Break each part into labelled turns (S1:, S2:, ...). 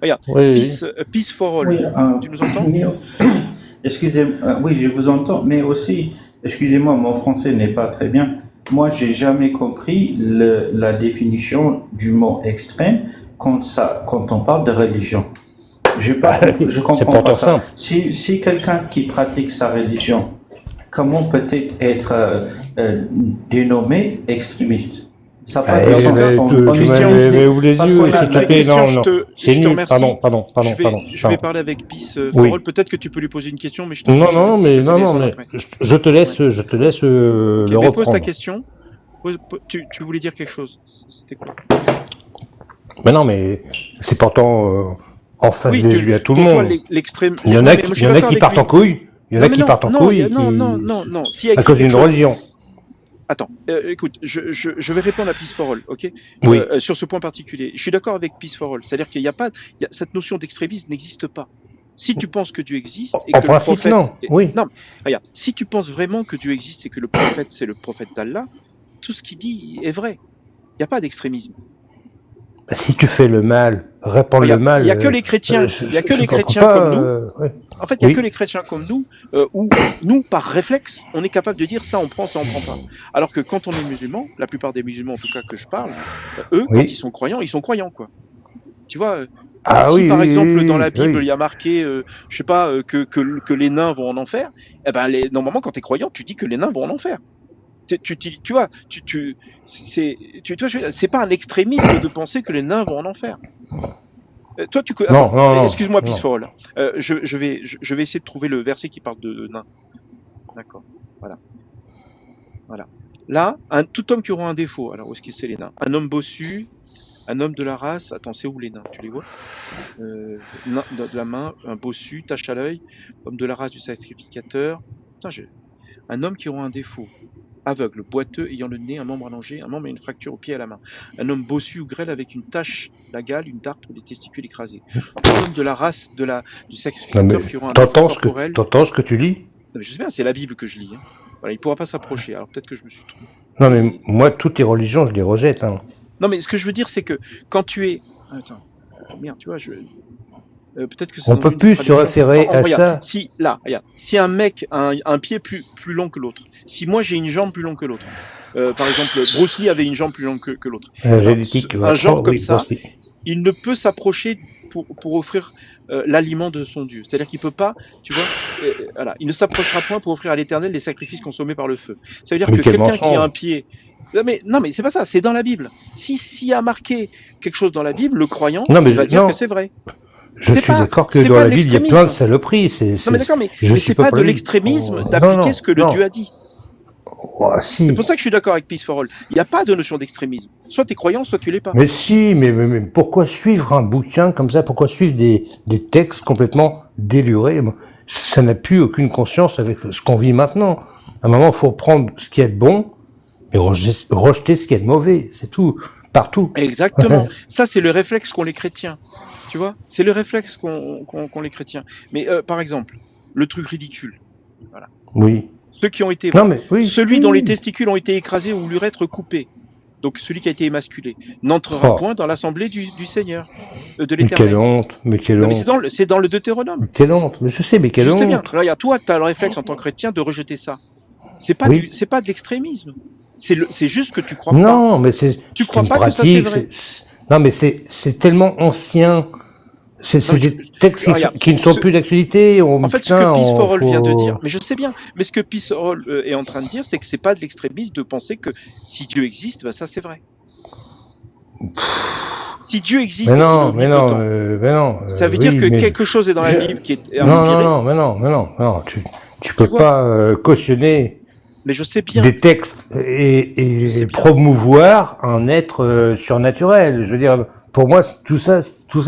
S1: Regarde,
S2: Oui,
S1: peace for all.
S3: Oui,
S1: Tu nous entends?
S3: mais, excusez-moi, oui, je vous entends, mais aussi, excusez-moi, mon français n'est pas très bien. Moi, j'ai jamais compris la définition du mot extrême quand on parle de religion.
S2: bah,
S3: Je
S2: c'est
S3: comprends pas
S2: pourtant
S3: ça.
S2: simple.
S3: Si quelqu'un qui pratique sa religion, comment peut-il être dénommé extrémiste? Ça n'a pas de
S1: Mais en tout
S3: sens.
S1: cas,
S3: On
S2: Tu
S1: Christian,
S3: utilise
S2: mais ouvre les
S3: parce
S2: yeux,
S3: qu'on a
S2: s'il te
S3: la
S2: plaît.
S1: Christian,
S2: Non, non, c'est
S1: je te
S2: nul.
S1: remercie. Je vais
S2: Pardon.
S1: parler avec Peace for All.
S2: Oui.
S1: Peut-être que tu peux lui poser une question, mais
S2: Non,
S1: je te fais
S2: non,
S1: descendre
S2: mais
S1: après.
S2: je te laisse,
S1: Ouais.
S2: je te laisse
S1: Ok,
S2: le
S1: mais pose ta
S2: reprendre.
S1: question. Tu voulais dire quelque chose. C'était quoi?
S2: Mais non, mais c'est pourtant en face
S1: Oui,
S2: des yeux à tout le
S1: pour toi,
S2: monde.
S1: l'extrême.
S2: Il y en
S1: Non,
S2: a,
S1: mais moi, je
S2: il y
S1: suis
S2: en a
S1: d'accord
S2: qui
S1: avec
S2: partent en
S1: lui.
S2: couille. Il y en
S1: Non,
S2: a
S1: mais
S2: qui
S1: non,
S2: partent en
S1: non,
S2: couille
S1: non. S'il y a
S2: à
S1: écrit
S2: cause
S1: quelque
S2: d'une
S1: chose.
S2: religion.
S1: Attends, écoute, je vais répondre à Peace for All, ok?
S2: Oui.
S1: Sur ce point particulier. Je suis d'accord avec Peace for All. C'est-à-dire qu'il n'y a pas, cette notion d'extrémisme n'existe pas. Si tu penses que Dieu existe et
S2: En
S1: que le
S2: principe,
S1: prophète,
S2: non. Oui.
S1: non, regarde, si tu penses vraiment que Dieu existe et que le prophète c'est le prophète d'Allah, tout ce qu'il dit est vrai. Il n'y a pas d'extrémisme.
S2: Bah, si tu fais le mal, répands le
S1: Regarde, il
S2: mal.
S1: n'y a que les chrétiens, il y a que les
S2: comprends
S1: chrétiens comme
S2: pas.
S1: nous.
S2: Ouais.
S1: En fait, il y a que
S2: Oui.
S1: les chrétiens comme nous où nous, par réflexe, on est capable de dire ça on prend pas. Alors que quand on est musulman, la plupart des musulmans en tout cas que je parle, eux, quand ils
S2: Oui.
S1: sont croyants quoi. Tu vois,
S2: Ah
S1: si
S2: oui,
S1: par
S2: oui,
S1: exemple dans la
S2: oui,
S1: Bible il
S2: oui.
S1: y a marqué, je sais pas, que les nains vont en enfer, eh ben normalement quand tu es croyant, tu dis que les nains vont en enfer. Tu vois, c'est pas un extrémisme de penser que les nains vont en enfer. Toi,
S2: Non,
S1: attends,
S2: non, non,
S1: excuse-moi,
S2: non.
S1: Peaceful. Je vais essayer de trouver le verset qui parle de nains. D'accord. Voilà. Voilà. Là, tout homme qui aura un défaut. Alors, où est-ce que c'est les nains? Un homme bossu, un homme de la race. Attends, c'est où les nains? Tu les vois? Nain de la main, un bossu, tache à l'œil, homme de la race du sacrificateur. Putain, un homme qui aura un défaut. Aveugle, boiteux, ayant le nez, un membre allongé, un membre et une fracture au pied et à la main. Un homme bossu ou grêle avec une tache, la gale, une dartre ou des testicules écrasés. Tout homme de la race du
S2: Non,
S1: sacrificateur
S2: mais
S1: qui aura un défaut corporel.
S2: t'entends ce que tu lis?
S1: Non, mais je sais bien, c'est la Bible que je lis. Hein. Voilà, il ne pourra pas s'approcher. Alors peut-être que je me suis trompé.
S2: Non, mais moi, toutes les religions, je les rejette. Hein.
S1: Non, mais ce que je veux dire, c'est que quand tu es. Attends, merde, tu vois, peut-être que c'est
S2: On
S1: dans
S2: peut
S1: une
S2: plus
S1: des
S2: se
S1: traductions.
S2: référer à
S1: Regarde,
S2: ça.
S1: regarde, si un mec a un pied plus long que l'autre, si moi j'ai une jambe plus longue que l'autre, par exemple, Bruce Lee avait une jambe plus longue que l'autre.
S2: Génétique,
S1: Un genre comme
S2: oui,
S1: ça, il ne peut s'approcher pour offrir l'aliment de son Dieu. C'est-à-dire qu'il peut pas, tu vois, voilà, il ne s'approchera point pour offrir à l'Éternel les sacrifices consommés par le feu. Ça veut dire
S2: mais
S1: que
S2: quel
S1: quelqu'un qui a un
S2: mensonge.
S1: pied, non mais c'est pas ça, c'est dans la Bible. S'il y a marqué quelque chose dans la Bible, le croyant,
S2: Non, mais
S1: il va dire que c'est vrai.
S2: je suis d'accord que
S1: C'est
S2: dans
S1: pas
S2: la
S1: de
S2: Bible, il y a plein de
S1: l'extrémisme.
S2: saloperies.
S1: Non mais d'accord, mais
S2: je suis
S1: c'est pas
S2: pour
S1: de
S2: la Bible.
S1: l'extrémisme d'appliquer ce que le
S2: non.
S1: Dieu a dit.
S2: Oh,
S1: C'est
S2: si.
S1: pour ça que je suis d'accord avec Peace for All. Il n'y a pas de notion d'extrémisme. Soit tu es croyant, soit tu l'es pas.
S2: Mais si, mais pourquoi suivre un bouquin comme ça? Pourquoi suivre des textes complètement délurés? Ça n'a plus aucune conscience avec ce qu'on vit maintenant. À un moment, il faut prendre ce qui est de bon et rejeter ce qui est de mauvais. C'est tout. Partout.
S1: Exactement. Ça, c'est le réflexe qu'ont les chrétiens. Tu vois? C'est le réflexe qu'ont les chrétiens. Mais par exemple, le truc ridicule. Voilà.
S2: Oui.
S1: Ceux qui ont été...
S2: Non, mais oui.
S1: Celui dont les testicules ont été écrasés ou l'urètre coupé. Donc celui qui a été émasculé n'entrera point dans l'assemblée du Seigneur, de l'Éternel.
S2: Quelle honte, mais quelle honte.
S1: C'est dans le Deutéronome.
S2: Quelle honte, mais je sais, mais quelle honte.
S1: Juste bien. Regarde, toi, tu as le réflexe en tant que chrétien de rejeter ça. C'est pas de l'extrémisme. C'est juste que tu crois pas.
S2: Non, mais
S1: tu crois pas pratique, que ça c'est vrai.
S2: Non, mais c'est tellement ancien. C'est des textes qui ne sont plus d'actualité.
S1: En fait, ce que Peace for All vient de dire, mais je sais bien, mais ce que Peace for All est en train de dire, c'est que c'est pas de l'extrémisme de penser que si Dieu existe, bah ça c'est vrai. Si Dieu existe,
S2: mais non,
S1: ça veut dire que quelque chose est dans la Bible qui est inspiré.
S2: Non, tu peux pas cautionner.
S1: Mais je sais bien.
S2: Des textes et promouvoir un être surnaturel. Je veux dire, pour moi, tout ça,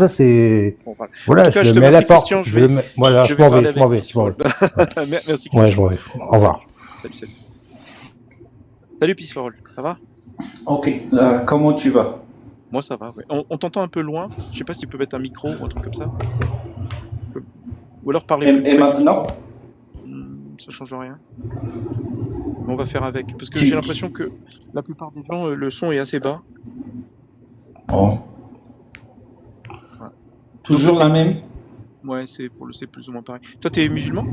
S2: c'est.
S1: Bon,
S2: voilà,
S1: cas,
S2: je le mets à la porte.
S1: Voilà,
S2: je m'en vais.
S1: Merci.
S2: Ouais, je m'en vais. Au revoir.
S1: Salut. Salut Peace for All, ça va?
S3: Ok, comment tu vas?
S1: Moi ça va, ouais. On t'entend un peu loin. Je sais pas si tu peux mettre un micro ou un truc comme ça. Ou alors parler plus près.
S3: Et maintenant?
S1: Ça change rien. On va faire avec. Parce que j'ai l'impression que la plupart des gens, le son est assez bas.
S3: Oh. Toujours la même?
S1: Ouais, c'est plus ou moins pareil. Toi, tu es musulman?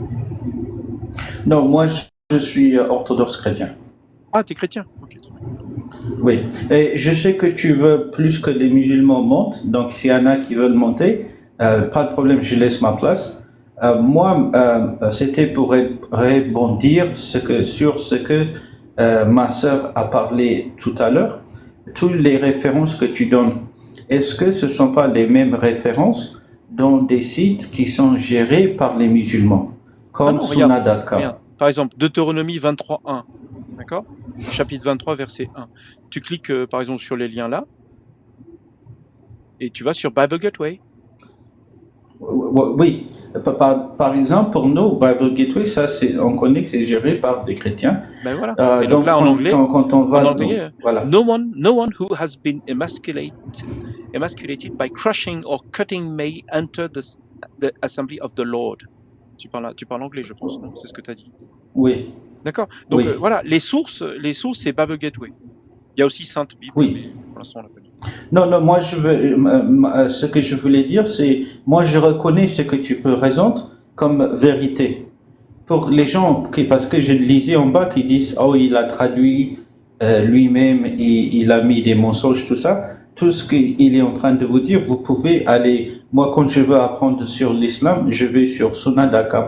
S3: Non, moi je suis orthodoxe chrétien.
S1: Ah, tu es chrétien. Ok, très bien.
S3: Oui. Et je sais que tu veux plus que les musulmans montent, donc s'il y en a qui veulent monter, pas de problème, je laisse ma place. Moi, c'était pour rebondir sur ce que ma sœur a parlé tout à l'heure. Toutes les références que tu donnes, est-ce que ce ne sont pas les mêmes références dans des sites qui sont gérés par les musulmans,
S1: Ah
S3: comme
S1: non, regarde,
S3: Sunna.com?
S1: Par exemple, Deutéronomie 23.1, d'accord? Chapitre 23, verset 1. Tu cliques, par exemple, sur les liens là, et tu vas sur Bible Gateway.
S3: Oui, par exemple, pour nous, Bible Gateway, ça, on connaît que c'est géré par des chrétiens.
S1: Ben voilà. Et donc
S3: Donc,
S1: là,
S3: quand on va, voilà.
S1: no one who has been emasculated by crushing or cutting may enter the assembly of the Lord. Tu parles anglais, je pense, non? C'est ce que tu as dit.
S3: Oui,
S1: D'accord? Donc
S3: oui,
S1: voilà, les sources, c'est Bible Gateway. Il y a aussi Sainte Bible,
S3: oui.
S1: mais pour l'instant, on l'a pas dit.
S3: Non, moi, ce que je voulais dire, c'est, moi, je reconnais ce que tu présentes comme vérité. Pour les gens, parce que je lisais en bas qui disent, oh, il a traduit lui-même, il a mis des mensonges, tout ça. Tout ce qu'il est en train de vous dire, vous pouvez aller. Moi, quand je veux apprendre sur l'islam, je vais sur Sunna.com.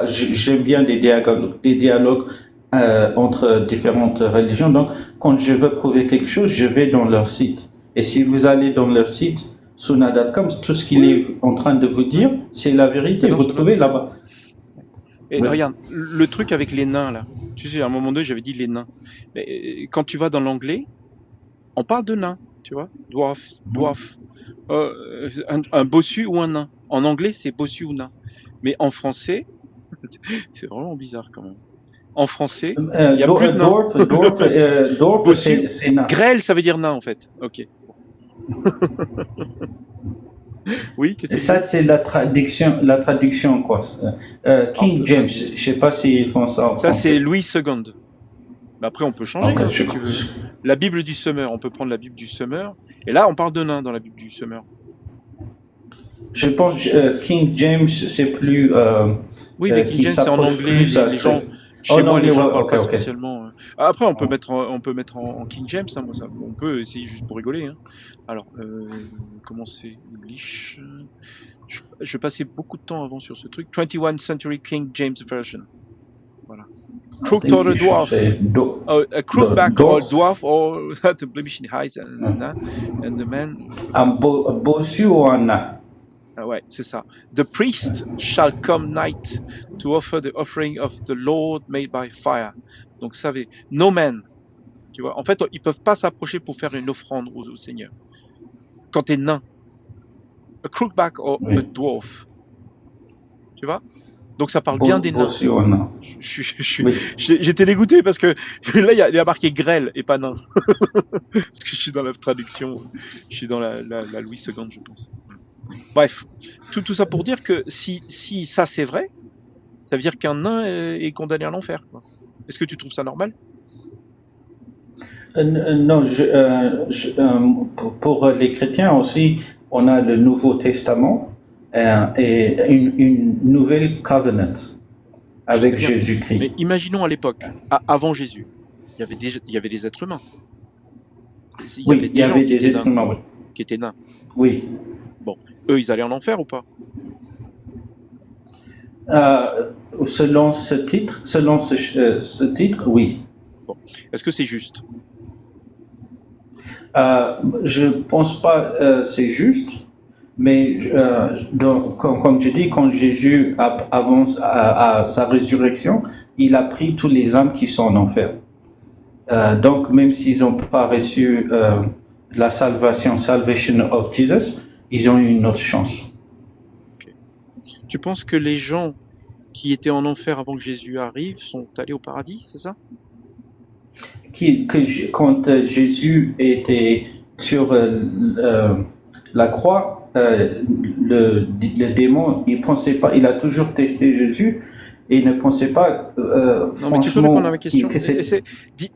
S3: J'aime bien des dialogues entre différentes religions. Donc, quand je veux prouver quelque chose, je vais dans leur site. Et si vous allez dans leur site, Sunna.com, tout ce qu'il est en train de vous dire, c'est la vérité. Vous trouvez là-bas.
S1: Et regarde, le truc avec les nains, là. Tu sais, à un moment donné, j'avais dit les nains. Mais quand tu vas dans l'anglais, on parle de nains, tu vois. Dwarf. Un bossu ou un nain. En anglais, c'est bossu ou nain. Mais en français, c'est vraiment bizarre quand même. En français, il y a plus de nains.
S3: Dwarf, c'est nain.
S1: Grêle, ça veut dire nain, en fait. Ok. Oui, qu'est-ce que tu
S3: ça, c'est la traduction quoi. King James, je sais pas s'ils font ça en français.
S1: Ça, c'est Louis II. Mais après, on peut changer, si tu veux. La Bible du Summer, on peut prendre la Bible du Summer. Et là, on parle de nains dans la Bible du Summer.
S3: Je pense King James, c'est plus...
S1: oui, mais King James, c'est en anglais. Les gens... Chez moi, les gens ne parlent pas spécialement. Après, on peut mettre en King James, hein, moi, ça, on peut essayer juste pour rigoler. Hein. Alors, comment c'est English? Je passais beaucoup de temps avant sur ce truc. 21st Century King James Version. Voilà. Crooked or a dwarf. A crookback or dwarf or the blemish in eyes and the man.
S3: Un bossu ou un nain?
S1: Ah ouais, c'est ça. The priest shall come night to offer the offering of the Lord made by fire. Donc, ça veut no man. Tu vois, en fait, ils peuvent pas s'approcher pour faire une offrande au Seigneur. Quand t'es nain. A crookback or a dwarf. Tu vois? Donc, ça parle bien des nains. J'étais dégoûté parce que là, il y a marqué grêle et pas nain. Parce que je suis dans la traduction. Je suis dans la Louis II, je pense. Bref, tout ça pour dire que si ça c'est vrai, ça veut dire qu'un nain est condamné à l'enfer. Est-ce que tu trouves ça normal?
S3: Non, pour les chrétiens aussi, on a le Nouveau Testament et une nouvelle covenant avec Jésus-Christ.
S1: Mais imaginons à l'époque, avant Jésus, il y avait des êtres humains.
S3: Il y avait des êtres humains,
S1: qui étaient nains.
S3: Oui.
S1: Bon, eux, ils allaient en enfer ou pas?
S3: Selon ce titre, oui.
S1: Bon. Est-ce que c'est juste?
S3: Je pense pas c'est juste, mais comme je dis, quand Jésus avance à sa résurrection, il a pris tous les âmes qui sont en enfer. Donc même s'ils n'ont pas reçu la salvation of Jesus, ils ont eu une autre chance.
S1: Okay. Tu penses que les gens qui étaient en enfer avant que Jésus arrive sont allés au paradis, c'est ça?
S3: Quand Jésus était sur la croix, le démon, il pensait pas, il a toujours testé Jésus et ne pensez pas,
S1: Non, mais tu peux répondre à ma
S3: franchement,
S1: question.
S3: que c'est.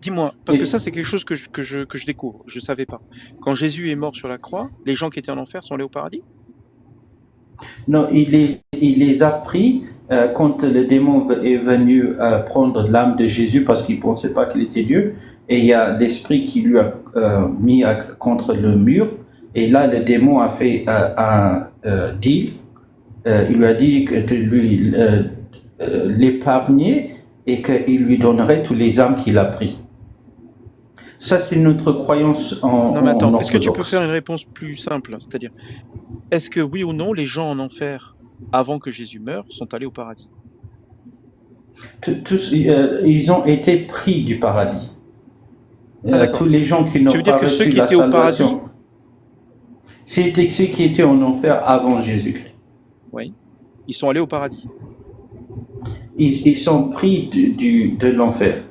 S1: Dis-moi, parce que
S3: et-
S1: ça, c'est quelque chose que je découvre. Je savais pas. Quand Jésus est mort sur la croix, les gens qui étaient en enfer sont allés au paradis?
S3: Non, il les a pris quand le démon est venu prendre l'âme de Jésus parce qu'il ne pensait pas qu'il était Dieu. Et il y a l'esprit qui lui a mis contre le mur. Et là, le démon a fait un deal. Il lui a dit de lui l'épargner et qu'il lui donnerait tous les âmes qu'il a pris. Ça, c'est notre croyance
S1: Non, mais
S3: en
S1: attends, est-ce que tu peux faire une
S3: orthodoxe.
S1: réponse plus simple? C'est-à-dire, est-ce que oui ou non, les gens en enfer, avant que Jésus meure, sont allés au paradis?
S3: Ils ont été pris du paradis.
S1: Ah, d'accord.
S3: Tous les gens qui
S1: Tu
S3: n'ont
S1: veux dire
S3: pas
S1: que ceux
S3: reçu
S1: qui
S3: la
S1: étaient au paradis,
S3: salvation, c'était ceux qui étaient en enfer avant Jésus-Christ.
S1: oui, ils sont allés au paradis.
S3: Ils sont pris de l'enfer.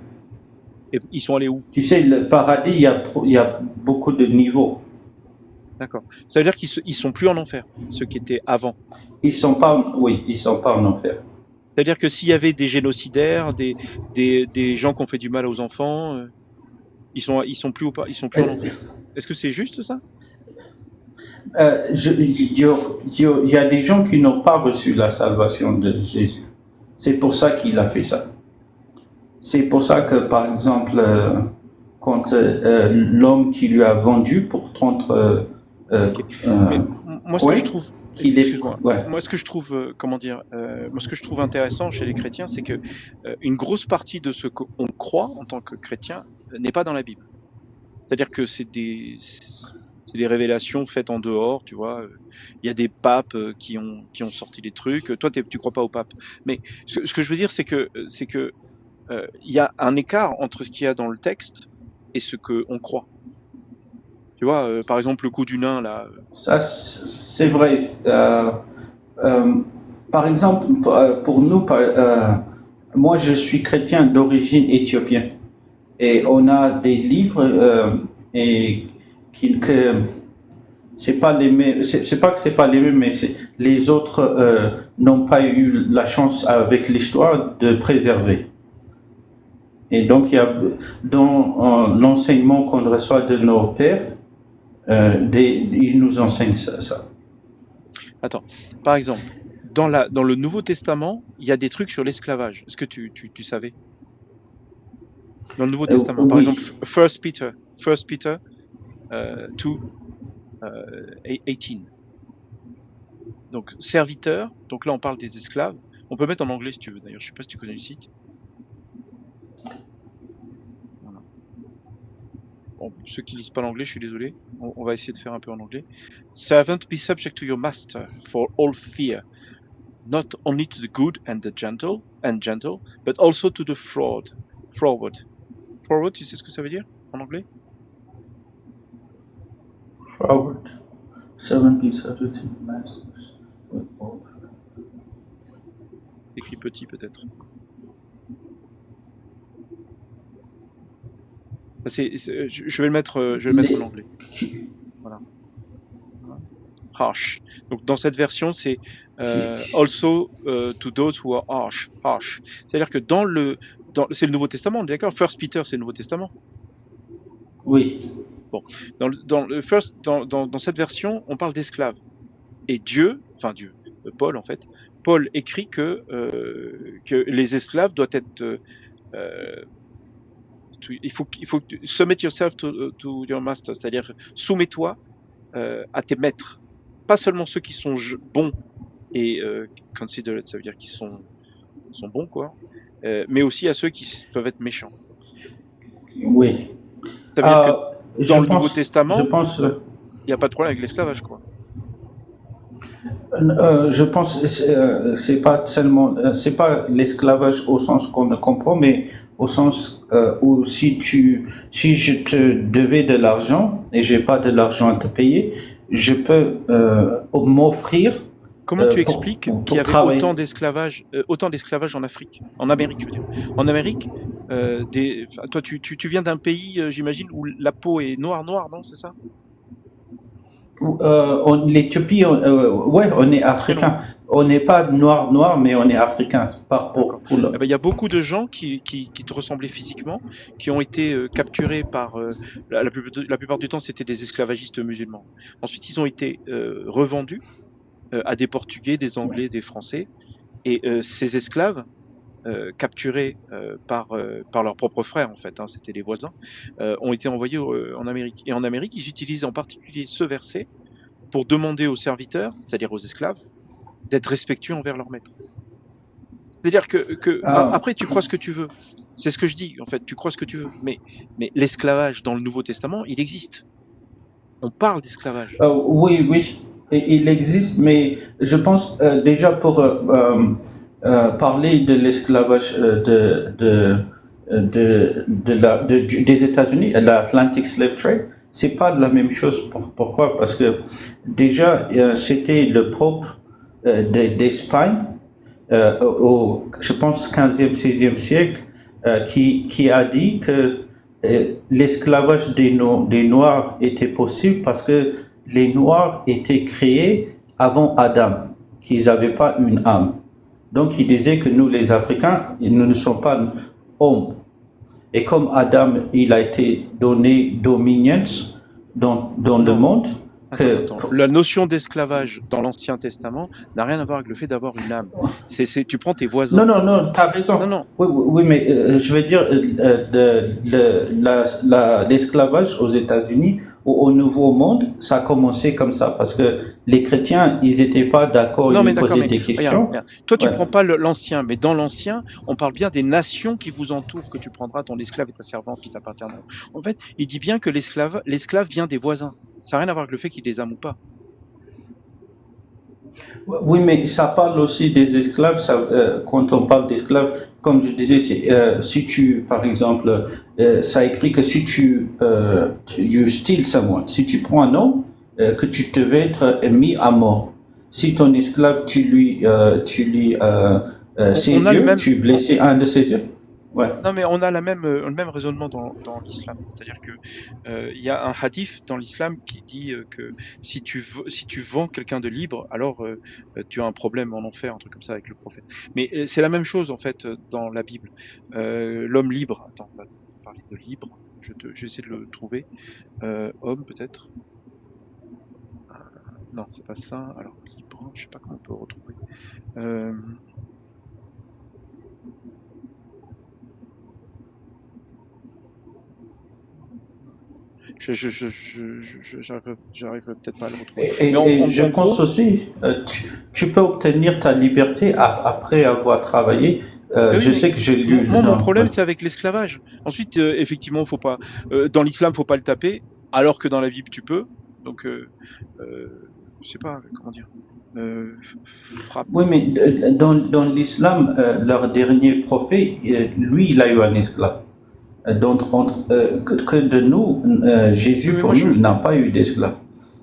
S1: Et ils sont allés où?
S3: Tu sais, le paradis, il y a beaucoup de niveaux.
S1: D'accord. Ça veut dire qu'ils sont plus en enfer, ceux qui étaient avant.
S3: Ils sont pas en enfer.
S1: C'est-à-dire que s'il y avait des génocidaires, des gens qui ont fait du mal aux enfants, ils sont plus ils sont plus en
S3: Euh,
S1: enfer. Est-ce que c'est juste ça?
S3: Il y a des gens qui n'ont pas reçu la salvation de Jésus. C'est pour ça qu'il a fait ça. C'est pour ça que, par exemple, quand l'homme qui lui a vendu pour 30...
S1: Ok. Mais moi, ce que
S3: ouais,
S1: je trouve,
S3: qu'il est...
S1: excuse-moi,
S3: Ouais.
S1: moi, ce que je trouve, comment dire, moi, ce que je trouve intéressant chez les chrétiens, c'est que une grosse partie de ce qu'on croit en tant que chrétien n'est pas dans la Bible. C'est-à-dire que c'est des révélations faites en dehors, tu vois. Il y a des papes qui ont sorti des trucs. Toi, tu crois pas aux papes. Mais ce que je veux dire, c'est que il y a un écart entre ce qu'il y a dans le texte et ce qu'on croit. Tu vois, par exemple, le coup du nain, là.
S3: Ça, c'est vrai. Par exemple, pour nous, moi, je suis chrétien d'origine éthiopienne. Et on a des livres et que c'est pas les mêmes. C'est pas que c'est pas les mêmes, mais les autres n'ont pas eu la chance avec l'histoire de préserver. Et donc, il y a dans l'enseignement qu'on reçoit de nos pères, ils nous enseignent ça.
S1: Attends, par exemple, dans le Nouveau Testament, il y a des trucs sur l'esclavage. Est-ce que tu savais? Dans le Nouveau Testament, par
S3: Oui,
S1: exemple, 1 Peter 2, 18. Donc, serviteur, donc là on parle des esclaves. On peut mettre en anglais si tu veux d'ailleurs, je sais pas si tu connais le site. Voilà. Bon, ceux qui lisent pas l'anglais, je suis désolé. On va essayer de faire un peu en anglais. Servant, be subject to your master for all fear, not only to the good and the gentle, but also to the froward. Froward, tu sais ce que ça veut dire en anglais?
S3: forward. 7 pieces of it, masters.
S1: Écrit petit peut-être. Je vais le mettre en anglais. Voilà. Harsh. Donc dans cette version, c'est also to those who are harsh. C'est-à-dire que c'est le Nouveau Testament, on est d'accord? 1 Peter, c'est le Nouveau Testament.
S3: Oui.
S1: Bon, dans cette version, on parle d'esclaves. Et Paul en fait, Paul écrit que les esclaves doivent être il faut submit yourself to your master, c'est-à-dire soumets-toi à tes maîtres, pas seulement ceux qui sont bons et considerate, ça veut dire qu'ils sont bons quoi, mais aussi à ceux qui peuvent être méchants.
S3: Oui.
S1: Ça veut dire que dans le Nouveau Testament, il n'y a pas de problème avec l'esclavage quoi.
S3: Je pense que c'est pas seulement, c'est pas l'esclavage au sens qu'on le comprend, mais au sens où si je te devais de l'argent et j'ai pas de l'argent à te payer, je peux m'offrir.
S1: Comment tu expliques qu'il y avait autant d'esclavage en Afrique, en Amérique, je veux dire. En Amérique, toi, tu viens d'un pays, j'imagine, où la peau est noire, non, c'est ça?
S3: L'Éthiopie, ouais, on est
S1: Très loin.
S3: africain. On n'est pas noir, mais on est africain.
S1: D'accord.
S3: Pour
S1: Eh ben, il y a beaucoup de gens qui te ressemblaient physiquement, qui ont été capturés par, la plupart du temps, c'était des esclavagistes musulmans. Ensuite, ils ont été revendus à des Portugais, des Anglais, des Français. Et ces esclaves, capturés par leurs propres frères, en fait, hein, c'était les voisins, ont été envoyés en Amérique. Et en Amérique, ils utilisent en particulier ce verset pour demander aux serviteurs, c'est-à-dire aux esclaves, d'être respectueux envers leur maître. C'est-à-dire
S3: Ah,
S1: après, tu crois ce que tu veux. C'est ce que je dis, en fait, tu crois ce que tu veux. Mais l'esclavage dans le Nouveau Testament, il existe. On parle d'esclavage.
S3: oui, oui, il existe, mais je pense déjà pour parler de l'esclavage des États-Unis, l'Atlantic Slave Trade, c'est pas la même chose. Pourquoi? Parce que déjà, c'était le propre d'Espagne je pense, 15e, 16e siècle, qui a dit que l'esclavage des Noirs était possible parce que les Noirs étaient créés avant Adam, qu'ils n'avaient pas une âme. Donc il disait que nous, les Africains, nous ne sommes pas hommes. Et comme Adam, il a été donné dominions dans le
S1: Non,
S3: monde, que
S1: attends. La notion d'esclavage dans l'Ancien Testament n'a rien à voir avec le fait d'avoir une âme. Tu prends tes
S3: non,
S1: voisins.
S3: non, non, tu as raison.
S1: Non, non.
S3: Oui, oui, oui, mais je veux dire, l'esclavage aux États-Unis ou au Nouveau Monde, ça a commencé comme ça, parce que les chrétiens, ils n'étaient pas d'accord, ils
S1: Non,
S3: lui
S1: mais d'accord,
S3: posaient
S1: mais
S3: des
S1: regarde,
S3: questions.
S1: regarde. Toi, tu
S3: Ouais.
S1: prends pas l'ancien, mais dans l'ancien, on parle bien des nations qui vous entourent, que tu prendras ton esclave et ta servante qui t'appartiendront. En fait, il dit bien que l'esclave vient des voisins. Ça n'a rien à voir avec le fait qu'il les aime ou pas.
S3: Oui, mais ça parle aussi des esclaves. Quand on parle d'esclaves, comme je disais, si tu, par exemple, ça écrit que si you steal someone, si tu prends un homme, que tu devais être mis à mort. Si ton esclave,
S1: On
S3: ses
S1: a le
S3: yeux,
S1: même,
S3: tu blessais un de ses yeux. Ouais.
S1: non, mais on a le même raisonnement dans l'islam. C'est-à-dire que il y a un hadith dans l'islam qui dit que si tu vends quelqu'un de libre, alors tu as un problème en enfer, un truc comme ça avec le prophète. Mais c'est la même chose en fait dans la Bible. L'homme libre, attends, on va parler de libre. Je vais essayer de le trouver. Homme peut-être. Non, c'est pas ça. Alors libre, je sais pas comment on peut le retrouver. Euh, j'arriverai peut-être pas à le retrouver. Mais
S3: Et je
S1: en
S3: pense
S1: gros,
S3: aussi, tu peux obtenir ta liberté après avoir travaillé.
S1: mais oui,
S3: Je
S1: mais
S3: sais que j'ai lu
S1: moi, mon
S3: dans.
S1: problème,
S3: Ouais.
S1: c'est avec l'esclavage. Ensuite, effectivement, faut pas. Dans l'islam, faut pas le taper, alors que dans la Bible, tu peux. Donc, je sais pas, comment dire. Frappe.
S3: Oui, mais dans l'islam, leur dernier prophète, lui, il a eu un esclave. Donc, que de nous,
S1: Oui,
S3: Jésus,
S1: mais
S3: pour nous, il n'a pas eu d'esclave.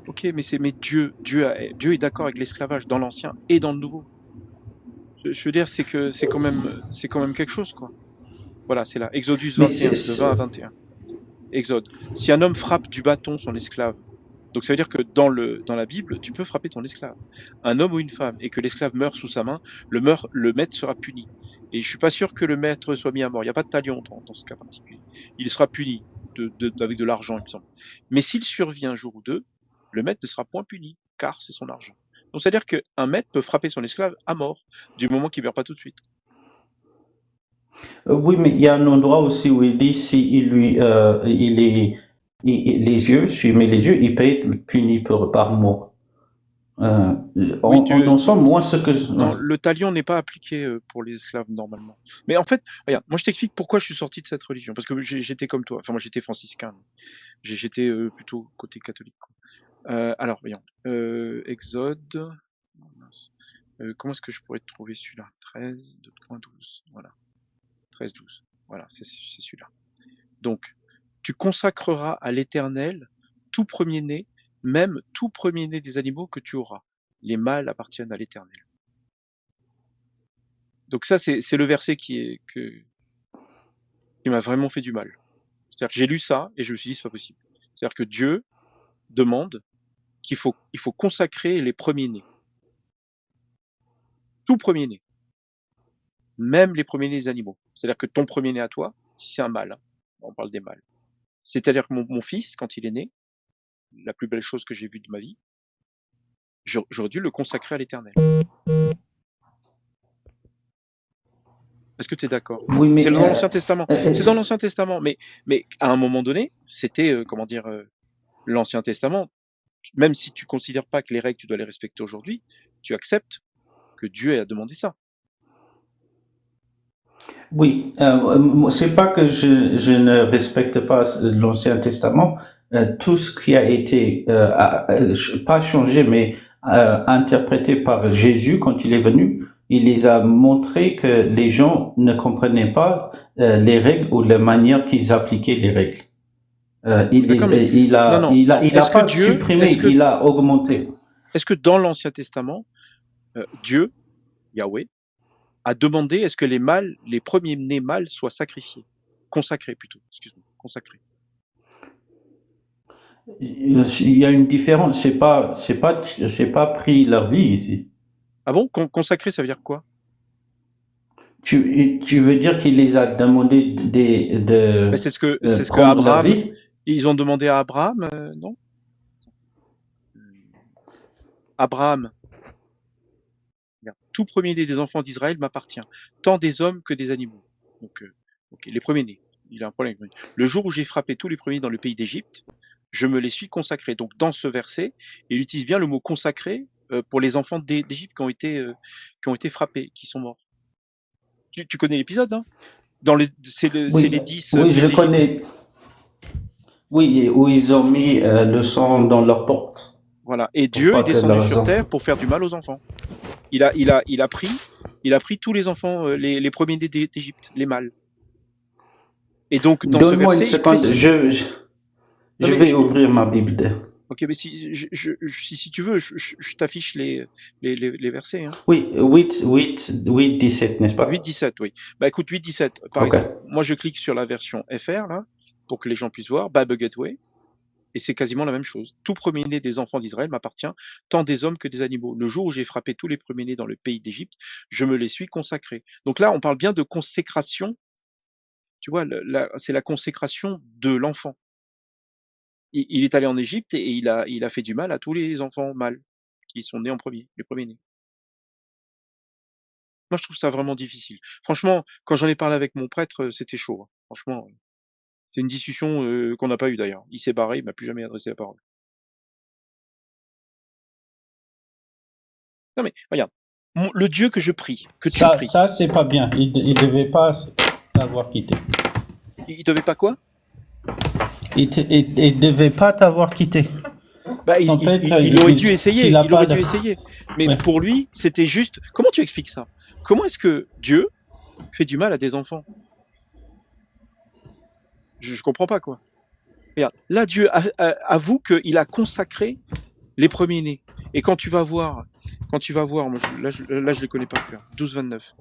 S1: ok, mais Dieu est d'accord avec l'esclavage dans l'Ancien et dans le Nouveau. Je veux dire, c'est quand même quelque chose, quoi. Voilà, c'est là. Exodus
S3: Mais
S1: 21, de 20 à 21. Exode. Si un homme frappe du bâton son esclave, donc ça veut dire que dans la Bible, tu peux frapper ton esclave, un homme ou une femme, et que l'esclave meurt sous sa main, le maître sera puni. Et je suis pas sûr que le maître soit mis à mort. Il n'y a pas de talion dans ce cas particulier. Il sera puni avec de l'argent, il me semble. Mais s'il survit un jour ou deux, le maître ne sera point puni, car c'est son argent. Donc c'est-à-dire qu'un maître peut frapper son esclave à mort, du moment qu'il ne meurt pas tout de suite.
S3: Oui, mais il y a un endroit aussi où il dit si il lui, il est, les yeux, s'il met les yeux, il peut être puni par mort. Euh,
S1: Oui,
S3: en somme, moi, ce que
S1: non,
S3: ouais.
S1: le talion n'est pas appliqué pour les esclaves normalement. Mais en fait, regarde, moi je t'explique pourquoi je suis sorti de cette religion. Parce que j'étais comme toi. Enfin, moi j'étais franciscain. J'étais plutôt côté catholique, quoi. Alors, voyons. Exode. Non, mince. Comment est-ce que je pourrais trouver celui-là? 13, 2.12. Voilà. 13, 12. Voilà, c'est celui-là. Donc, tu consacreras à l'Éternel tout premier-né, même tout premier-né des animaux que tu auras. Les mâles appartiennent à l'Éternel. Donc ça, c'est le verset qui m'a vraiment fait du mal. C'est-à-dire que j'ai lu ça et je me suis dit, c'est pas possible. C'est-à-dire que Dieu demande il faut consacrer les premiers-nés. Tout premier-né. Même les premiers-nés des animaux. C'est-à-dire que ton premier-né à toi, si c'est un mâle, hein, on parle des mâles. C'est-à-dire que mon fils, quand il est né, la plus belle chose que j'ai vue de ma vie, j'aurais dû le consacrer à l'Éternel. Est-ce que tu es d'accord?
S3: Oui,
S1: C'est
S3: mais
S1: dans l'Ancien Testament. C'est dans
S3: euh,
S1: l'Ancien Testament. Mais à un moment donné, c'était, l'Ancien Testament. Même si tu considères pas que les règles, tu dois les respecter aujourd'hui, tu acceptes que Dieu a demandé ça.
S3: oui, c'est pas que je ne respecte pas l'Ancien Testament. Tout ce qui a été pas changé, mais interprété par Jésus quand il est venu, il les a montré que les gens ne comprenaient pas les règles ou la manière qu'ils appliquaient les règles.
S1: D'accord, mais
S3: Il
S1: non,
S3: a,
S1: non,
S3: il a,
S1: non.
S3: il a pas supprimé, il a augmenté.
S1: Est-ce que dans l'Ancien Testament, Dieu, Yahweh, a demandé est-ce que les premiers-nés mâles soient sacrifiés, consacrés plutôt, excuse-moi, consacrés.
S3: Il y a une différence. C'est pas pris leur vie ici.
S1: Ah bon, consacrés, ça veut dire quoi?
S3: Tu veux dire qu'il les a demandé
S1: Ben, c'est ce que
S3: prendre leur
S1: Abraham,
S3: vie?
S1: ils ont demandé à Abraham, non? Abraham, regarde, tout premier-né des enfants d'Israël m'appartient, tant des hommes que des animaux. Donc, ok, les premiers-nés. Il a un problème. Le jour où j'ai frappé tous les premiers dans le pays d'Égypte, je me les suis consacrés. Donc, dans ce verset, il utilise bien le mot consacré pour les enfants d'Égypte qui ont été frappés, qui sont morts. Tu connais l'épisode, hein? C'est
S3: Oui,
S1: les 10
S3: oui,
S1: plaies
S3: je
S1: d'Égypte.
S3: connais. Oui, où ils ont mis le sang dans leur porte
S1: Voilà. Et
S3: pour
S1: Dieu
S3: pas
S1: est
S3: que
S1: descendu
S3: leurs
S1: sur terre
S3: enfants.
S1: pour faire du mal aux enfants. Il a pris tous les enfants, les premiers-nés d'Égypte, les mâles. Et donc, dans ce
S3: Donne-moi une
S1: verset, il
S3: seconde.
S1: précise. Non,
S3: Je
S1: mais
S3: vais ouvrir ma Bible.
S1: ok, mais si tu veux, je t'affiche les versets, hein.
S3: Oui, 8, 17, n'est-ce pas?
S1: 8-17, oui. Bah écoute, 8-17, par
S3: Ok.
S1: exemple. Moi, je clique sur la version FR, là, pour que les gens puissent voir, Bible Gateway, et c'est quasiment la même chose. Tout premier-né des enfants d'Israël m'appartient, tant des hommes que des animaux. Le jour où j'ai frappé tous les premiers-nés dans le pays d'Égypte, je me les suis consacrés. Donc là, on parle bien de consécration, tu vois, c'est la consécration de l'enfant. Il est allé en Égypte et il a fait du mal à tous les enfants mâles qui sont nés en premier, les premiers-nés. Moi, je trouve ça vraiment difficile. Franchement, quand j'en ai parlé avec mon prêtre, c'était chaud, hein. Franchement, c'est une discussion qu'on n'a pas eue d'ailleurs. Il s'est barré, il m'a plus jamais adressé la parole. Non mais regarde, le Dieu que je prie, que tu pries,
S3: Ça c'est pas bien. Il devait pas t'avoir quitté.
S1: il devait pas quoi?
S3: Il devait pas t'avoir quitté.
S1: Bah,
S3: En fait,
S1: il aurait dû essayer,
S3: s'il a
S1: il
S3: pas
S1: aurait
S3: de-
S1: dû essayer. Mais
S3: Ouais.
S1: pour lui, c'était juste. Comment tu expliques ça? Comment est-ce que Dieu fait du mal à des enfants? Je comprends pas quoi. Regarde, là Dieu avoue qu'il a consacré les premiers-nés. Et quand tu vas voir, moi, là je les connais pas par cœur. 12-29.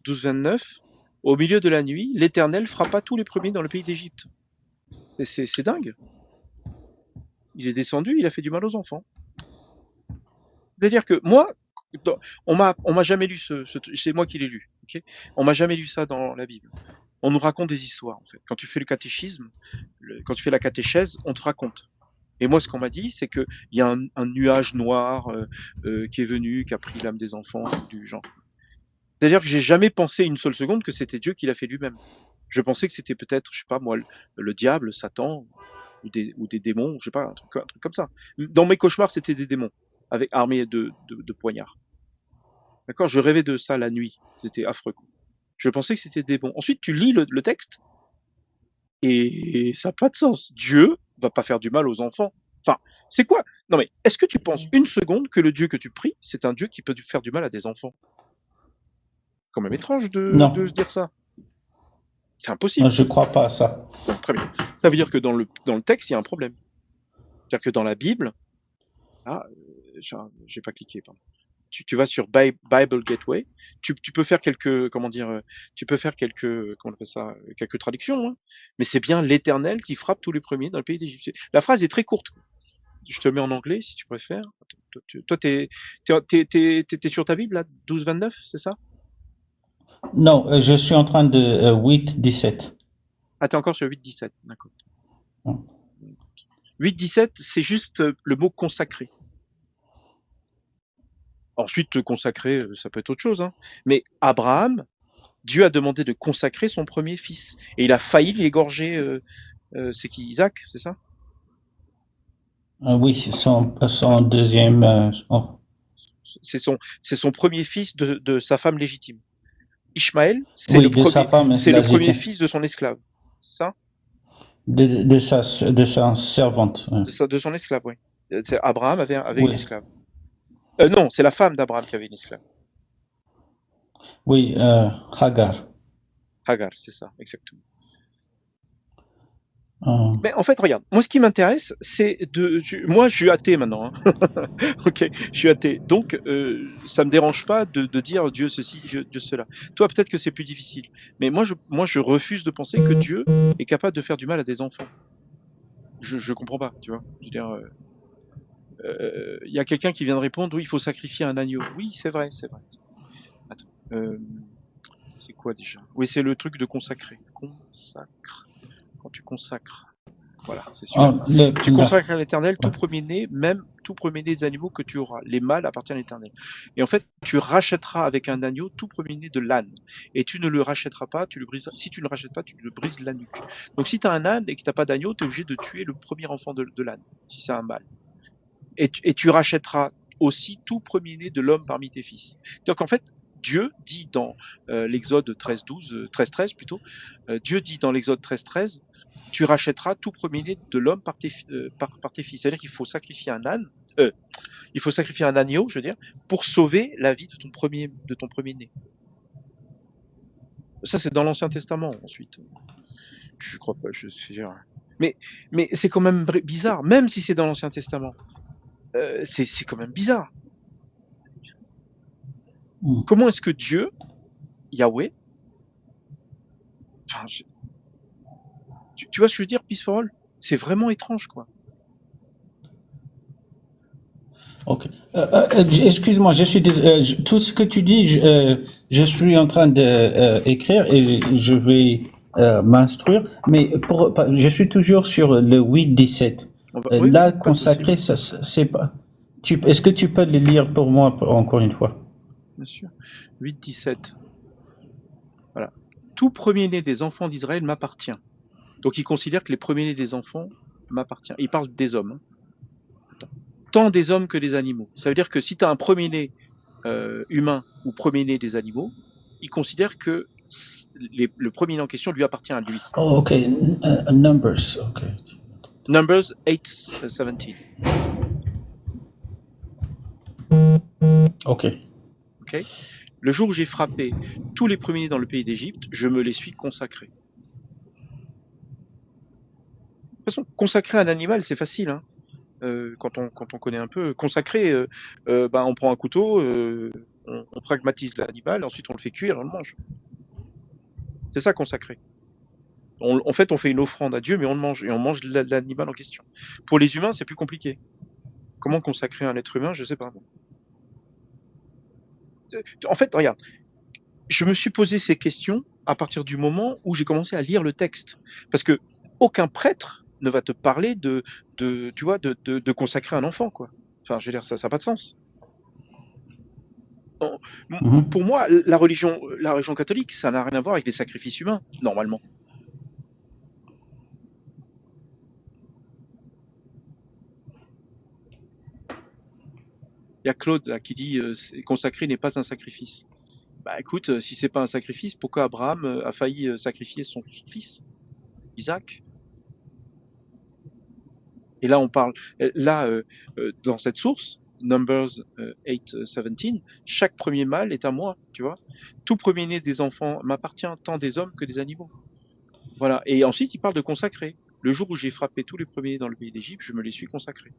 S1: 12-29. Au milieu de la nuit, l'Éternel frappa tous les premiers dans le pays d'Égypte. C'est dingue. Il est descendu, il a fait du mal aux enfants. C'est-à-dire que moi, on m'a jamais lu c'est moi qui l'ai lu. Okay, on m'a jamais lu ça dans la Bible. On nous raconte des histoires en fait. Quand tu fais le catéchisme, quand tu fais la catéchèse, on te raconte. Et moi, ce qu'on m'a dit, c'est qu'il y a un nuage noir qui est venu, qui a pris l'âme des enfants, du genre. C'est-à-dire que j'ai jamais pensé une seule seconde que c'était Dieu qui l'a fait lui-même. Je pensais que c'était peut-être, je sais pas moi, le diable, Satan, ou des démons, je sais pas, un truc comme ça. Dans mes cauchemars, c'était des démons, armés de poignards. D'accord? Je rêvais de ça la nuit. C'était affreux, quoi. Je pensais que c'était des démons. Ensuite, tu lis le texte, et ça n'a pas de sens. Dieu va pas faire du mal aux enfants. Enfin, c'est quoi? Non mais, est-ce que tu penses une seconde que le Dieu que tu pries, c'est un Dieu qui peut faire du mal à des enfants? C'est quand même étrange
S3: Non,
S1: de se dire ça. C'est impossible.
S3: je crois pas à ça.
S1: Bon, très bien. Ça veut dire que dans le texte, il y a un problème. C'est-à-dire que dans la Bible, j'ai pas cliqué, pardon. Tu vas sur Bible Gateway, tu peux faire quelques, comment dire, tu peux faire quelques, comment on appelle ça, quelques traductions, hein. Mais c'est bien l'Éternel qui frappe tous les premiers dans le pays d'Égypte. La phrase est très courte, quoi. Je te le mets en anglais si tu préfères. Attends, toi, t'es sur ta Bible là, 12-29, c'est ça?
S3: Non, je suis en train de 8-17.
S1: Ah, t'es encore sur 8-17, d'accord.
S3: Hmm.
S1: 8-17, c'est juste le mot consacré. Ensuite, consacré, ça peut être autre chose, hein. Mais Abraham, Dieu a demandé de consacrer son premier fils. Et il a failli l'égorger. C'est qui, Isaac, c'est ça?
S3: Oui, son deuxième. Oh.
S1: C'est son premier fils de sa femme légitime. Ishmaël,
S3: Oui, de sa femme
S1: c'est le premier
S3: légitime.
S1: fils de son esclave. C'est ça?
S3: De sa servante.
S1: De son esclave, oui. Abraham avait une
S3: Oui,
S1: esclave. Non, c'est la femme d'Abraham qui avait une esclave.
S3: oui, Hagar.
S1: Hagar, c'est ça, exactement.
S3: Euh,
S1: Mais en fait, regarde, moi, ce qui m'intéresse, c'est moi, je suis athée maintenant, hein. Ok, je suis athée. Donc, ça me dérange pas de dire Dieu ceci, Dieu cela. Toi, peut-être que c'est plus difficile. Mais moi, je refuse de penser que Dieu est capable de faire du mal à des enfants. Je comprends pas, tu vois. Je veux dire, il y a quelqu'un qui vient de répondre, oui, il faut sacrifier un agneau. Oui, c'est vrai, c'est vrai. Attends, c'est quoi déjà? Oui, c'est le truc de consacrer. Consacre. Quand tu consacres. Voilà, c'est celui-là.
S3: oh,
S1: Tu consacres à l'Éternel tout premier-né, même tout premier-né des animaux que tu auras. Les mâles appartiennent à l'Éternel. Et en fait, tu rachèteras avec un agneau tout premier-né de l'âne. Et tu ne le rachèteras pas, tu le brises. Si tu ne le rachètes pas, tu le brises la nuque. Donc si tu as un âne et que tu n'as pas d'agneau, tu es obligé de tuer le premier enfant de l'âne, si c'est un mâle. Et tu rachèteras aussi tout premier-né de l'homme parmi tes fils. Donc en fait, Dieu dit dans l'Exode 13-13 plutôt, Dieu dit dans l'Exode 13-13, tu rachèteras tout premier-né de l'homme par tes fils. C'est-à-dire qu'il faut sacrifier un âne, il faut sacrifier un agneau, je veux dire, pour sauver la vie de ton premier-né. Ça, c'est dans l'Ancien Testament, ensuite. Je crois pas, je sais dire. Mais c'est quand même bizarre, même si c'est dans l'Ancien Testament. C'est quand même bizarre.
S3: hmm.
S1: Comment est-ce que Dieu, Yahweh, enfin, tu vois ce que je veux dire, Peace for All? C'est vraiment étrange, quoi.
S3: Ok. Excuse-moi, tout ce que tu dis, je suis en train de écrire et je vais m'instruire, mais je suis toujours sur le 8-17.
S1: Oui, oui,
S3: Là,
S1: pas de souci,
S3: consacré, c'est pas. Est-ce que tu peux le lire pour moi encore une fois?
S1: bien sûr. 8-17. Voilà. Tout premier-né des enfants d'Israël m'appartient. Donc il considère que les premiers-nés des enfants m'appartiennent. Il parle des hommes, hein. Tant des hommes que des animaux. Ça veut dire que si tu as un premier-né humain ou premier-né des animaux, il considère que le premier-né en question lui appartient à lui.
S3: Oh, ok. Numbers. Ok.
S1: Numbers 8:17.
S3: Ok.
S1: Ok. Le jour où j'ai frappé tous les premiers-nés dans le pays d'Égypte, je me les suis consacrés. De toute façon, consacrer un animal, c'est facile, hein. Quand on connaît un peu. Consacrer, ben, on prend un couteau, on pragmatise l'animal, ensuite on le fait cuire et on le mange. C'est ça consacrer. En fait, on fait une offrande à Dieu, mais on le mange, et on mange l'animal en question. Pour les humains, c'est plus compliqué. Comment consacrer un être humain? Je sais pas. En fait, regarde, je me suis posé ces questions à partir du moment où j'ai commencé à lire le texte. Parce que aucun prêtre ne va te parler tu vois, de consacrer un enfant, quoi. Enfin, je veux dire, ça n'a pas de sens.
S3: Mhm.
S1: Pour moi, la religion catholique, ça n'a rien à voir avec les sacrifices humains, normalement. Il y a Claude là, qui dit consacrer n'est pas un sacrifice. Bah écoute, si c'est pas un sacrifice, pourquoi Abraham a failli sacrifier son fils, Isaac? Et là, on parle, là, dans cette source, Numbers 8:17, chaque premier mâle est à moi, tu vois. Tout premier-né des enfants m'appartient, tant des hommes que des animaux. Voilà. Et ensuite, il parle de consacrer. Le jour où j'ai frappé tous les premiers-nés dans le pays d'Égypte, je me les suis consacrés.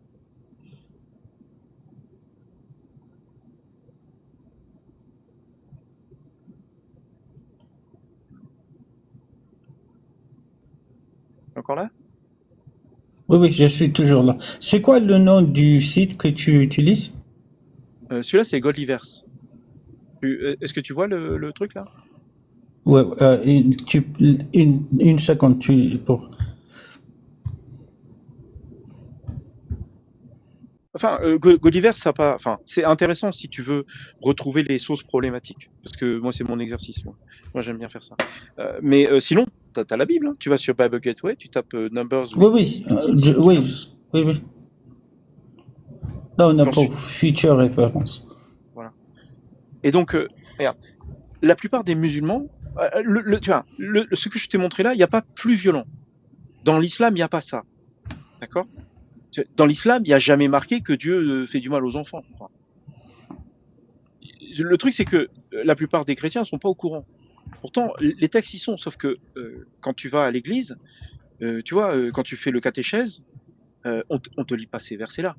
S1: Encore là?
S3: Oui, oui, je suis toujours là. C'est quoi le nom du site que tu utilises?
S1: Celui-là, c'est Godlyverse. Est-ce que tu vois le truc là?
S3: Ouais, une seconde,
S1: Enfin, Godlyverse, ça pas. Enfin, c'est intéressant si tu veux retrouver les sources problématiques, parce que moi, c'est mon exercice. Moi, j'aime bien faire ça. Mais sinon, t'as la Bible. Hein. Tu vas sur Bible Gateway, tu tapes Numbers
S3: oui,
S1: 8,
S3: oui,
S1: 10, tu tapes.
S3: oui, oui, oui. Là, on n'a
S1: J'en
S3: pas
S1: suis.
S3: future référence.
S1: Voilà. Et donc, regarde, la plupart des musulmans, tu vois, ce que je t'ai montré là, il n'y a pas plus violent. Dans l'islam, il n'y a pas ça. D'accord? Dans l'islam, il n'y a jamais marqué que Dieu fait du mal aux enfants. Enfin, le truc, c'est que la plupart des chrétiens ne sont pas au courant. Pourtant, les textes y sont, sauf que quand tu vas à l'église, tu vois, quand tu fais le catéchèse, on te lit pas ces versets-là.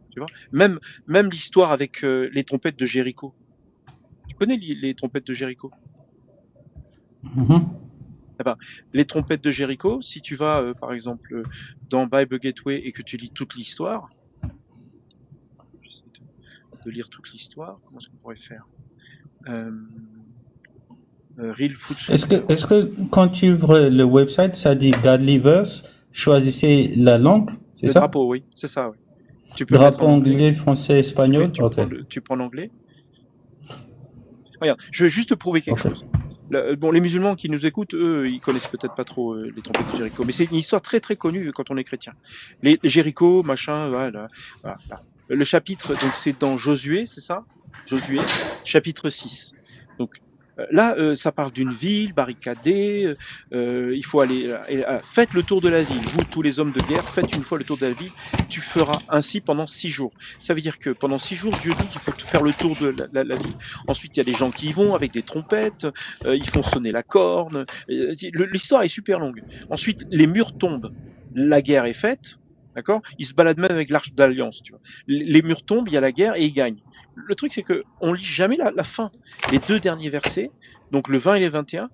S1: Tu vois, même l'histoire avec les trompettes de Jéricho. Tu connais les trompettes de Jéricho?
S3: Mhm.
S1: Eh ben, les trompettes de Jéricho, si tu vas, par exemple, dans Bible Gateway et que tu lis toute l'histoire, j'essaie de lire toute l'histoire, comment est-ce qu'on pourrait faire? Real Food Chapter.
S3: Est-ce que quand tu ouvres le website, ça dit Godlyverse, choisissez la langue, c'est
S1: Le
S3: ça?
S1: drapeau, oui, c'est ça, oui. Tu peux le mettre
S3: Drapeau
S1: en anglais.
S3: anglais, français,
S1: Oui,
S3: espagnol? Ok,
S1: tu prends l'anglais. Regarde, je vais juste te prouver quelque
S3: ok.
S1: chose. Bon, les musulmans qui nous écoutent, eux, ils connaissent peut-être pas trop les trompettes de Jéricho, mais c'est une histoire très très connue quand on est chrétien. Les Jéricho, machin, voilà, voilà, voilà. Le chapitre, donc c'est dans Josué, c'est ça? Josué, chapitre 6. Donc là, ça parle d'une ville barricadée, il faut aller, faites le tour de la ville, vous tous les hommes de guerre, faites une fois le tour de la ville, tu feras ainsi pendant 6 jours. Ça veut dire que pendant 6 jours, Dieu dit qu'il faut faire le tour de la ville. Ensuite, il y a des gens qui y vont avec des trompettes, ils font sonner la corne. L'histoire est super longue. Ensuite, les murs tombent, la guerre est faite, d'accord? Ils se baladent même avec l'arche d'alliance, tu vois. Les murs tombent, il y a la guerre et ils gagnent. Le truc, c'est que on lit jamais la fin. Les deux derniers versets, donc le 20 et le 21.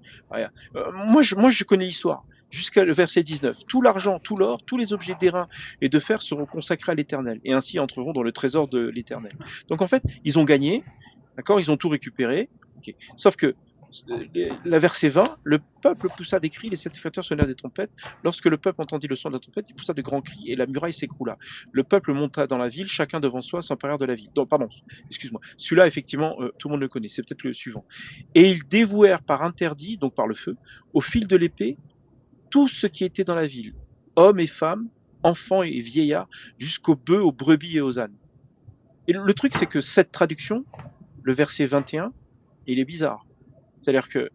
S1: Moi, je connais l'histoire. Jusqu'à le verset 19. Tout l'argent, tout l'or, tous les objets d'airain et de fer seront consacrés à l'Éternel, et ainsi entreront dans le trésor de l'Éternel. Donc en fait, ils ont gagné, d'accord, ils ont tout récupéré. Okay. Sauf que la verset 20, le peuple poussa des cris, les sacrificateurs sonnèrent des trompettes. Lorsque le peuple entendit le son de la trompette, il poussa de grands cris et la muraille s'écroula. Le peuple monta dans la ville, chacun devant soi, s'emparèrent de la ville. Donc, pardon, excuse-moi. Celui-là, effectivement, tout le monde le connaît. C'est peut-être le suivant. Et ils dévouèrent par interdit, donc par le feu, au fil de l'épée, tout ce qui était dans la ville, hommes et femmes, enfants et vieillards, jusqu'aux bœufs, aux brebis et aux ânes. Et le truc, c'est que cette traduction, le verset 21, il est bizarre. C'est-à-dire que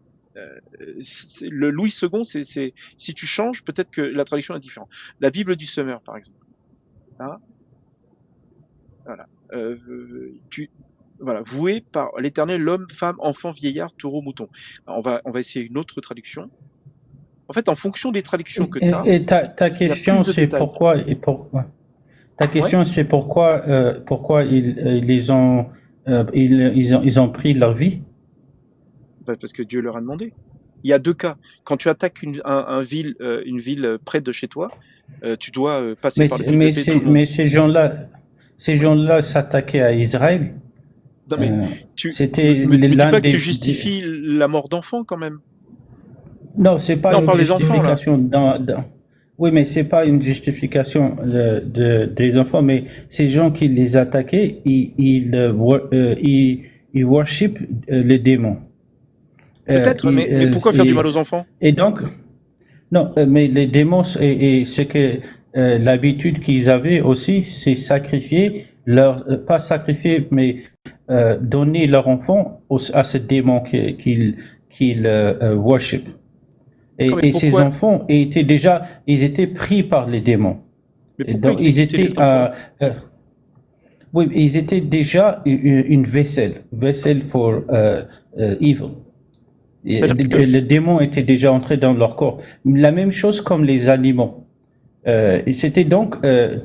S1: le Louis II, si tu changes, peut-être que la traduction est différente. La Bible du Summer, par exemple. Hein, voilà. Voilà. Voué par l'Éternel, l'homme, femme, enfant, vieillard, taureau, mouton. Alors, on va essayer une autre traduction. En fait, en fonction des traductions que tu as,
S3: Et ta
S1: il y a plus
S3: question,
S1: de
S3: c'est
S1: détails.
S3: pourquoi et pourquoi? Ta
S1: Ouais.
S3: question, c'est pourquoi ils ont pris leur vie?
S1: Parce que Dieu leur a demandé. Il y a deux cas. Quand tu attaques une ville près de chez toi, tu dois passer par le fil d'épée tout le monde.
S3: Mais ces gens-là s'attaquaient à Israël.
S1: Non mais tu
S3: C'était
S1: me dis
S3: l'un
S1: pas que tu
S3: des.
S1: justifies la mort d'enfants quand même.
S3: Non, c'est pas
S1: Là, on
S3: une
S1: parle des enfants là.
S3: justification Oui, mais c'est pas une justification des enfants, mais ces gens qui les attaquaient, ils worship les démons.
S1: Peut-être, mais pourquoi faire du mal aux enfants?
S3: Et donc, non, mais les démons, et c'est que l'habitude qu'ils avaient aussi, c'est sacrifier pas sacrifier, mais donner leur enfant à ce démon qu'ils worship. Et ces
S1: pourquoi,
S3: enfants ils étaient pris par les démons.
S1: mais
S3: Et
S1: pourquoi
S3: donc, ils
S1: exécuter
S3: étaient,
S1: les enfants?
S3: oui, ils étaient déjà une vessel for evil. Et le démon était déjà entré dans leur corps. La même chose comme les animaux. Et c'était donc,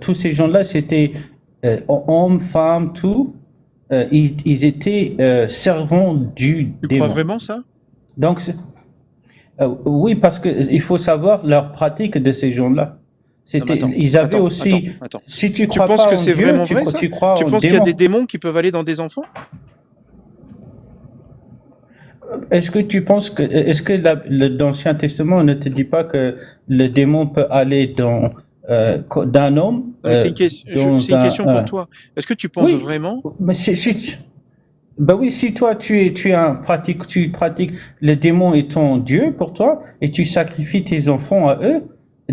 S3: tous ces gens-là, c'était hommes, femmes, tout. Ils étaient servants du
S1: Tu
S3: démon.
S1: crois vraiment ça?
S3: Donc, oui, parce qu'il faut savoir leur pratique de ces gens-là.
S1: Non, mais attends,
S3: Ils avaient
S1: attends,
S3: aussi.
S1: attends.
S3: Si tu
S1: Tu
S3: crois
S1: penses
S3: pas
S1: que
S3: en
S1: c'est
S3: Dieu,
S1: vraiment vrai, ça?
S3: tu crois
S1: Tu
S3: en
S1: penses qu'il y a des
S3: démons.
S1: démons qui peuvent aller dans des enfants?
S3: Est-ce que l'Ancien Testament ne te dit pas que le démon peut aller d'un homme
S1: Non, mais c'est
S3: dans
S1: une question pour
S3: un.
S1: toi. Est-ce que tu penses
S3: Oui,
S1: vraiment?
S3: mais ben oui, si toi tu pratiques le démon est ton Dieu pour toi et tu sacrifies tes enfants à eux,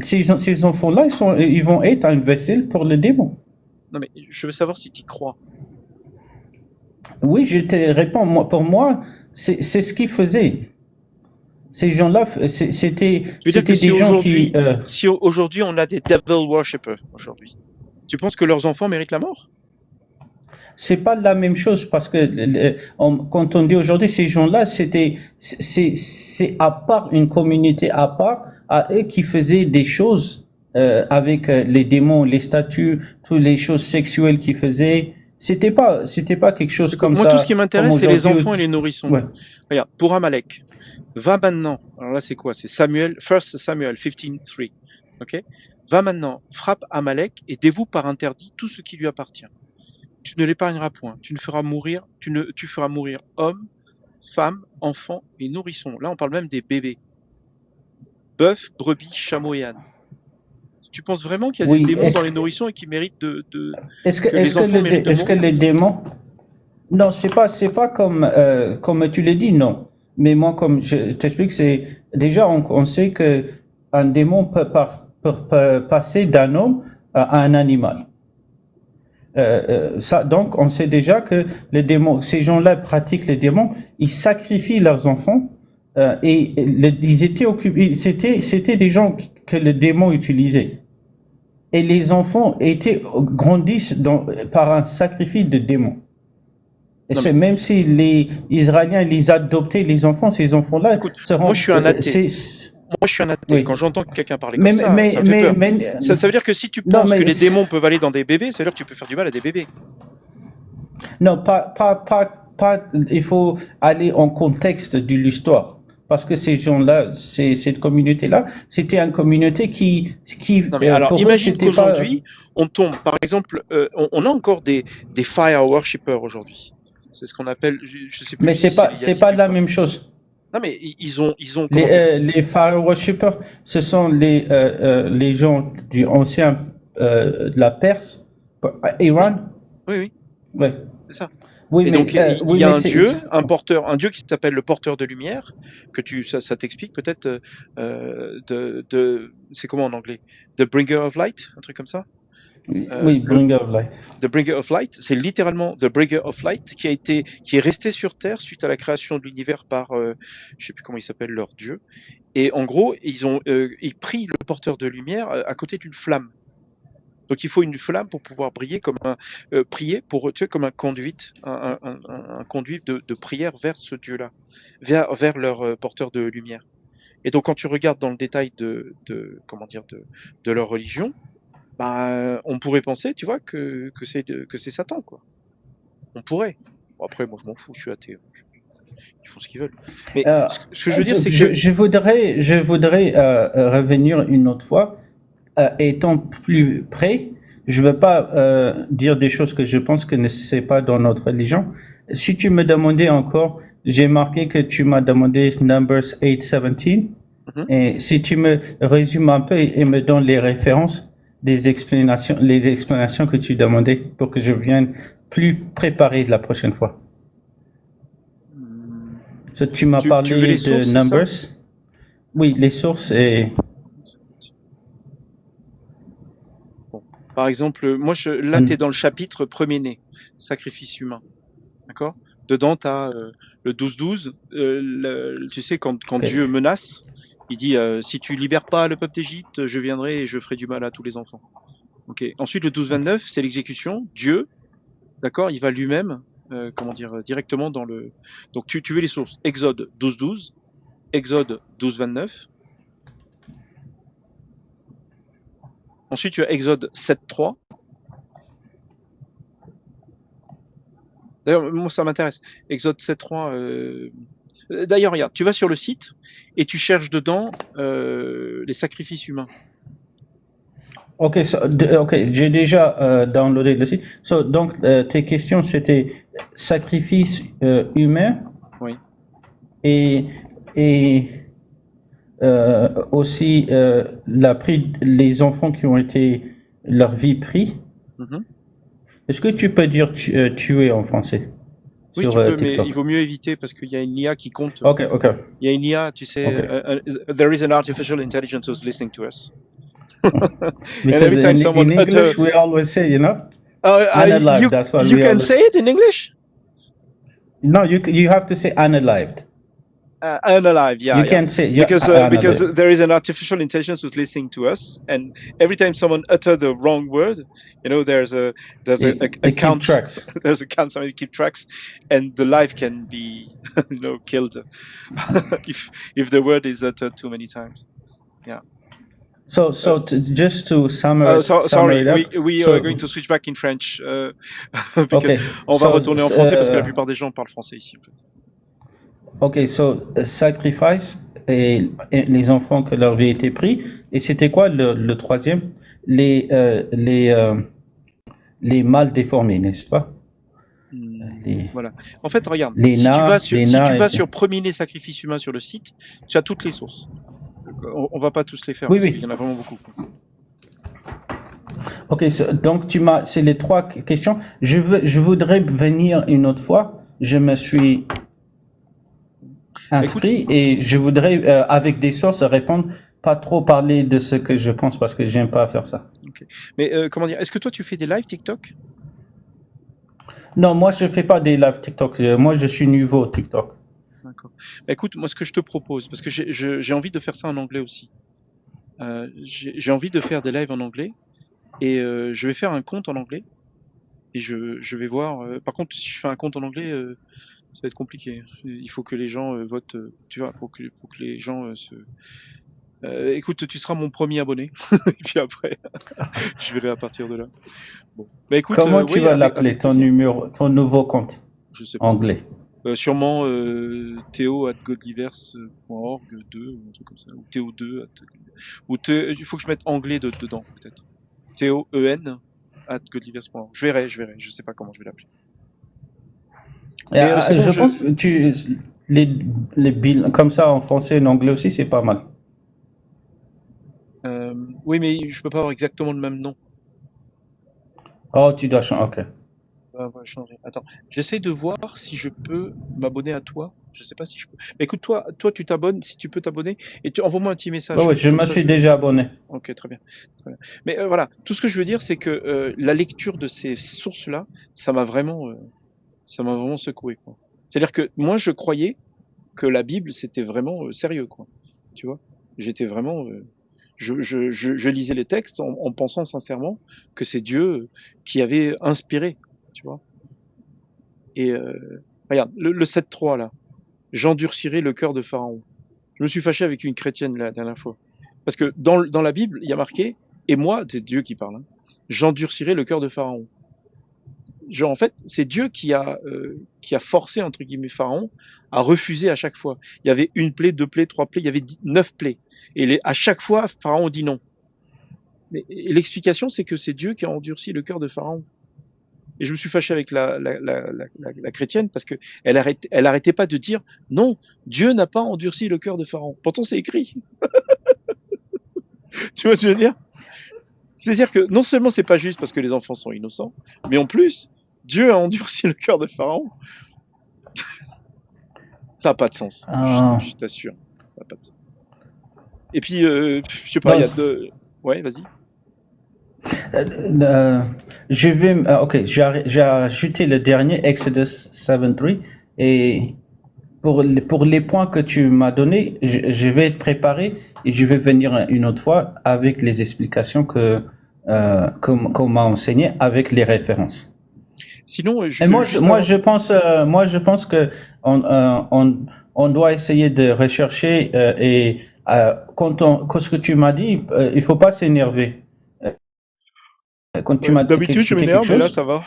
S3: ces enfants-là, ils vont être un vaisselle pour le démon.
S1: Non, mais je veux savoir si tu y crois.
S3: Oui, je te réponds. Pour moi, c'est ce qu'ils faisaient. Ces gens-là,
S1: Je veux dire que
S3: c'était des gens qui.
S1: si aujourd'hui on a des devil worshippers aujourd'hui, tu penses que leurs enfants méritent la mort?
S3: C'est pas la même chose parce que quand on dit aujourd'hui ces gens-là, c'est à part une communauté à part à eux qui faisaient des choses avec les démons, les statues, toutes les choses sexuelles qu'ils faisaient. C'était pas quelque chose
S1: Écoute,
S3: comme
S1: moi, tout ce qui
S3: ça comme
S1: m'intéresse, c'est les
S3: aujourd'hui.
S1: enfants et les nourrissons.
S3: Ouais.
S1: Regarde, pour Amalek, va maintenant. Alors là, c'est quoi? C'est Samuel, 1 Samuel 15:3. Ok? Va maintenant, frappe Amalek et dévoue par interdit tout ce qui lui appartient. Tu ne l'épargneras point. Tu feras mourir hommes, femmes, enfants et nourrissons. Là, on parle même des bébés. Bœufs, brebis, chameaux et ânes. Tu penses vraiment qu'il y a des
S3: Oui.
S1: démons dans les nourrissons et qui méritent
S3: Est-ce que
S1: que les enfants méritent de
S3: est-ce que
S1: mourir?
S3: les démons. Non, c'est pas comme tu l'as dit, non. Mais moi, comme je t'explique, c'est déjà on sait que un démon peut passer d'un homme à un animal. Donc, on sait déjà que les démons, ces gens-là pratiquent les démons, ils sacrifient leurs enfants et ils étaient occupés. C'était des gens que le démon utilisait. Et les enfants grandissent par un sacrifice de démons. Et
S1: Non,
S3: c'est
S1: mais
S3: même si les Israéliens les adoptaient, les enfants, ces enfants-là
S1: écoute,
S3: seront.
S1: moi je suis un athée. Moi je suis un athée. Quand
S3: Oui.
S1: j'entends quelqu'un parler
S3: Mais,
S1: comme ça me fait peur. Ça veut dire que si tu
S3: non,
S1: penses que
S3: mais
S1: les démons peuvent aller dans des bébés, ça veut dire que tu peux faire du mal à des bébés.
S3: non, pas. Il faut aller en contexte de l'histoire. Parce que ces gens-là, cette communauté-là, c'était une communauté qui
S1: Non mais alors
S3: pour eux,
S1: imagine
S3: c'était pas.
S1: qu'aujourd'hui on tombe, par exemple, on a encore des fire worshippers aujourd'hui. C'est ce qu'on appelle, je sais plus
S3: Mais
S1: si
S3: c'est pas,
S1: c'est
S3: c'est pas
S1: Yazid ou
S3: la
S1: pas.
S3: même chose.
S1: Non mais ils ont comment dire?
S3: Les Fire Worshippers, ce sont les gens du ancien de la Perse,
S1: Oui,
S3: Iran.
S1: oui, oui,
S3: Ouais.
S1: c'est ça.
S3: Oui,
S1: Et
S3: mais
S1: donc il
S3: oui,
S1: y a
S3: mais
S1: un dieu, un dieu qui s'appelle le porteur de lumière, ça t'explique peut-être c'est comment en anglais? The Bringer of Light, un truc comme ça?
S3: oui, Bringer of Light.
S1: The Bringer of Light, c'est littéralement The Bringer of Light qui est resté sur Terre suite à la création de l'univers par, je sais plus comment il s'appelle leur dieu. Et en gros, ils prient le porteur de lumière à côté d'une flamme. Donc il faut une flamme pour pouvoir briller prier pour, tu sais, comme un conduit de prière vers ce Dieu-là, vers leur porteur de lumière. Et donc quand tu regardes dans le détail comment dire, de leur religion, bah, on pourrait penser, tu vois, que c'est Satan, quoi. On pourrait. Bon, après, moi, je m'en fous, je suis athée. Ils font ce qu'ils veulent. Mais ce que je veux dire, c'est que
S3: je voudrais revenir une autre fois, étant plus près. Je veux pas dire des choses que je pense que ne c'est pas dans notre religion. Si tu me demandais encore, j'ai marqué que tu m'as demandé Numbers 8:17. Et si tu me résumes un peu et me donnes les références les explanations que tu demandais pour que je vienne plus préparé de la prochaine fois. Tu m'as parlé
S1: tu veux les sources,
S3: de Numbers. Oui, les sources et.
S1: Bon. Par exemple, moi, là, tu es dans le chapitre premier-né, sacrifice humain. D'accord? Dedans, tu as le 12-12. Tu sais, quand okay. Dieu menace, il dit si tu libères pas le peuple d'Égypte, je viendrai et je ferai du mal à tous les enfants. Okay. Ensuite, le 12-29, c'est l'exécution. Dieu, d'accord, il va lui-même, comment dire, directement dans le. Donc, tu veux les sources. Exode 12-12, Exode 12-29. Ensuite, tu as Exode 7-3. D'ailleurs, moi, ça m'intéresse. Exode 7.3. D'ailleurs, regarde, tu vas sur le site et tu cherches dedans les sacrifices humains.
S3: Ok, ok, j'ai déjà downloadé le site. Donc, tes questions, c'était sacrifice humain
S1: Oui.
S3: et, et aussi les enfants qui ont été leur vie pris.
S1: Mhm.
S3: Est-ce que tu peux dire tuer en français
S1: Oui,
S3: sur
S1: tu peux, mais
S3: TikTok?
S1: il vaut mieux éviter parce qu'il y a une IA qui compte.
S3: Ok, ok,
S1: Il y a une IA, tu sais,
S3: ok.
S1: there is an artificial intelligence who's listening to us. And
S3: Because
S1: every time someone
S3: in
S1: utter,
S3: English we always say, unalived. That's what
S1: you
S3: we
S1: can
S3: always.
S1: say it in English?
S3: No, you have to say unalived.
S1: Unalive, yeah,
S3: You
S1: yeah.
S3: can't say
S1: Because
S3: unalived.
S1: there is an artificial intelligence who's listening to us, and every time someone utter the wrong word, there's a
S3: It keep
S1: count.
S3: tracks.
S1: There's a count. Somebody keep tracks, and the life can be killed if the word is uttered too many times. Yeah.
S3: So just to summarize
S1: Sorry,
S3: it up.
S1: we are going to switch back in French because
S3: Okay.
S1: on va retourner en français parce que la plupart des gens parlent français ici. En fait.
S3: Ok, sacrifice et les enfants que leur vie était pris. Et c'était quoi le troisième? Les mâles déformés, n'est-ce pas?
S1: Voilà. En fait, regarde,
S3: Les
S1: si tu
S3: nains,
S1: vas sur,
S3: les
S1: si tu
S3: nains
S1: vas
S3: étaient-
S1: sur Premier-né sacrifice humain sur le site, tu as toutes les sources. Donc, on va pas tous les faire
S3: Oui,
S1: parce
S3: oui.
S1: qu'il y en a vraiment beaucoup.
S3: Ok, donc c'est les trois questions. Je voudrais venir une autre fois. Je me suis inscrit et je voudrais, avec des sources, répondre, pas trop parler de ce que je pense parce que j'aime pas faire ça.
S1: Okay. Mais comment dire, est-ce que toi tu fais des lives TikTok?
S3: Non, moi je fais pas des lives TikTok. Moi je suis nouveau TikTok.
S1: D'accord. Bah, écoute, moi ce que je te propose, parce que j'ai envie de faire ça en anglais aussi. J'ai envie de faire des lives en anglais et je vais faire un compte en anglais et je vais voir. Par contre, si je fais un compte en anglais, ça va être compliqué. Il faut que les gens votent, tu vois, pour que les gens se. Écoute, tu seras mon premier abonné et puis après, je verrai à partir de là. Bon, bah écoute,
S3: Comment tu
S1: oui,
S3: vas l'appeler ton nouveau compte?
S1: Je sais pas.
S3: Anglais.
S1: Sûrement theo@godliverse.org 2 ou un truc comme ça, ou theo2 ou il faut que je mette anglais dedans peut-être. theo@godliverse.org. Je verrai, je sais pas comment je vais l'appeler.
S3: Je pense que les billes comme ça en français et en anglais aussi, c'est pas mal.
S1: Oui, mais je peux pas avoir exactement le même nom.
S3: Oh, tu dois changer, ok.
S1: On va changer. Attends, j'essaie de voir si je peux m'abonner à toi. Je sais pas si je peux. Mais écoute, toi, tu t'abonnes, si tu peux t'abonner, et envoie-moi un petit message.
S3: Oui, je me suis déjà abonné.
S1: Ok, très bien. Mais voilà, tout ce que je veux dire, c'est que la lecture de ces sources-là, ça m'a vraiment secoué, quoi. C'est-à-dire que moi, je croyais que la Bible, c'était vraiment sérieux, quoi. Tu vois, j'étais vraiment, je lisais les textes en pensant sincèrement que c'est Dieu qui avait inspiré, tu vois. Et regarde, le 7.3 là, j'endurcirai le cœur de Pharaon. Je me suis fâché avec une chrétienne la dernière fois. Parce que dans la Bible, il y a marqué, et moi, c'est Dieu qui parle, hein, j'endurcirai le cœur de Pharaon. Genre, en fait, c'est Dieu qui a forcé, entre guillemets, Pharaon à refuser à chaque fois. Il y avait une plaie, 2 plaies, 3 plaies, il y avait 9 plaies. Et à chaque fois, Pharaon dit non. Et l'explication, c'est que c'est Dieu qui a endurci le cœur de Pharaon. Et je me suis fâché avec la chrétienne parce que elle arrêtait pas de dire non, Dieu n'a pas endurci le cœur de Pharaon. Pourtant, c'est écrit. Tu vois ce que je veux dire? C'est-à-dire que non seulement c'est pas juste parce que les enfants sont innocents, mais en plus, Dieu a endurci le cœur de Pharaon. Ça n'a pas de sens. Je t'assure. Ça n'a pas de sens. Et puis, je sais pas, il y a deux. Ouais, vas-y.
S3: Je vais, ok, j'ai ajouté le dernier, Exodus 7:3, et pour les points que tu m'as donnés, je vais être préparé et je vais venir une autre fois avec les explications qu'on m'a enseignées avec les références.
S1: Sinon,
S3: moi je pense que on doit essayer de rechercher et quand ce que tu m'as dit, il faut pas s'énerver. Quand tu m'as
S1: d'habitude, je m'énerve, mais là, ça va.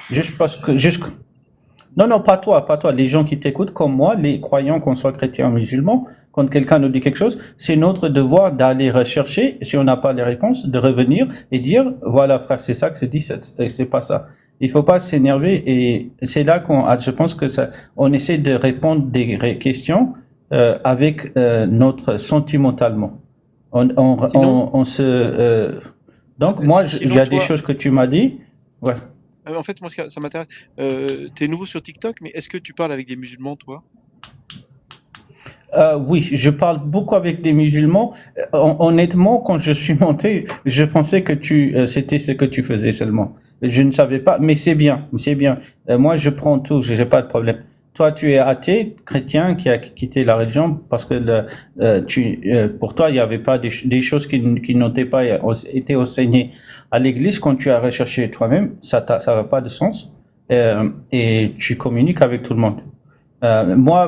S3: Non, pas toi. Les gens qui t'écoutent, comme moi, les croyants, qu'on soit chrétien ou musulman, quand quelqu'un nous dit quelque chose, c'est notre devoir d'aller rechercher, si on n'a pas les réponses, de revenir et dire, voilà frère, c'est ça que c'est dit, c'est pas ça. Il faut pas s'énerver et c'est là je pense que on essaie de répondre des questions avec notre sentimentalement.
S1: Sinon,
S3: Donc moi, il y
S1: sinon
S3: a des
S1: toi,
S3: choses que tu m'as dit. Ouais.
S1: en fait, moi, ça m'intéresse. T'es nouveau sur TikTok, mais est-ce que tu parles avec des musulmans, toi?
S3: Oui, je parle beaucoup avec des musulmans. Honnêtement, quand je suis monté, je pensais que c'était ce que tu faisais seulement. Je ne savais pas, mais c'est bien, c'est bien. Moi, je prends tout, j'ai pas de problème. Toi, tu es athée, chrétien, qui a quitté la religion parce que pour toi, il n'y avait pas des choses qui n'ont pas été enseignées à l'église. Quand tu as recherché toi-même, ça n'a pas de sens. Et tu communiques avec tout le monde. Moi,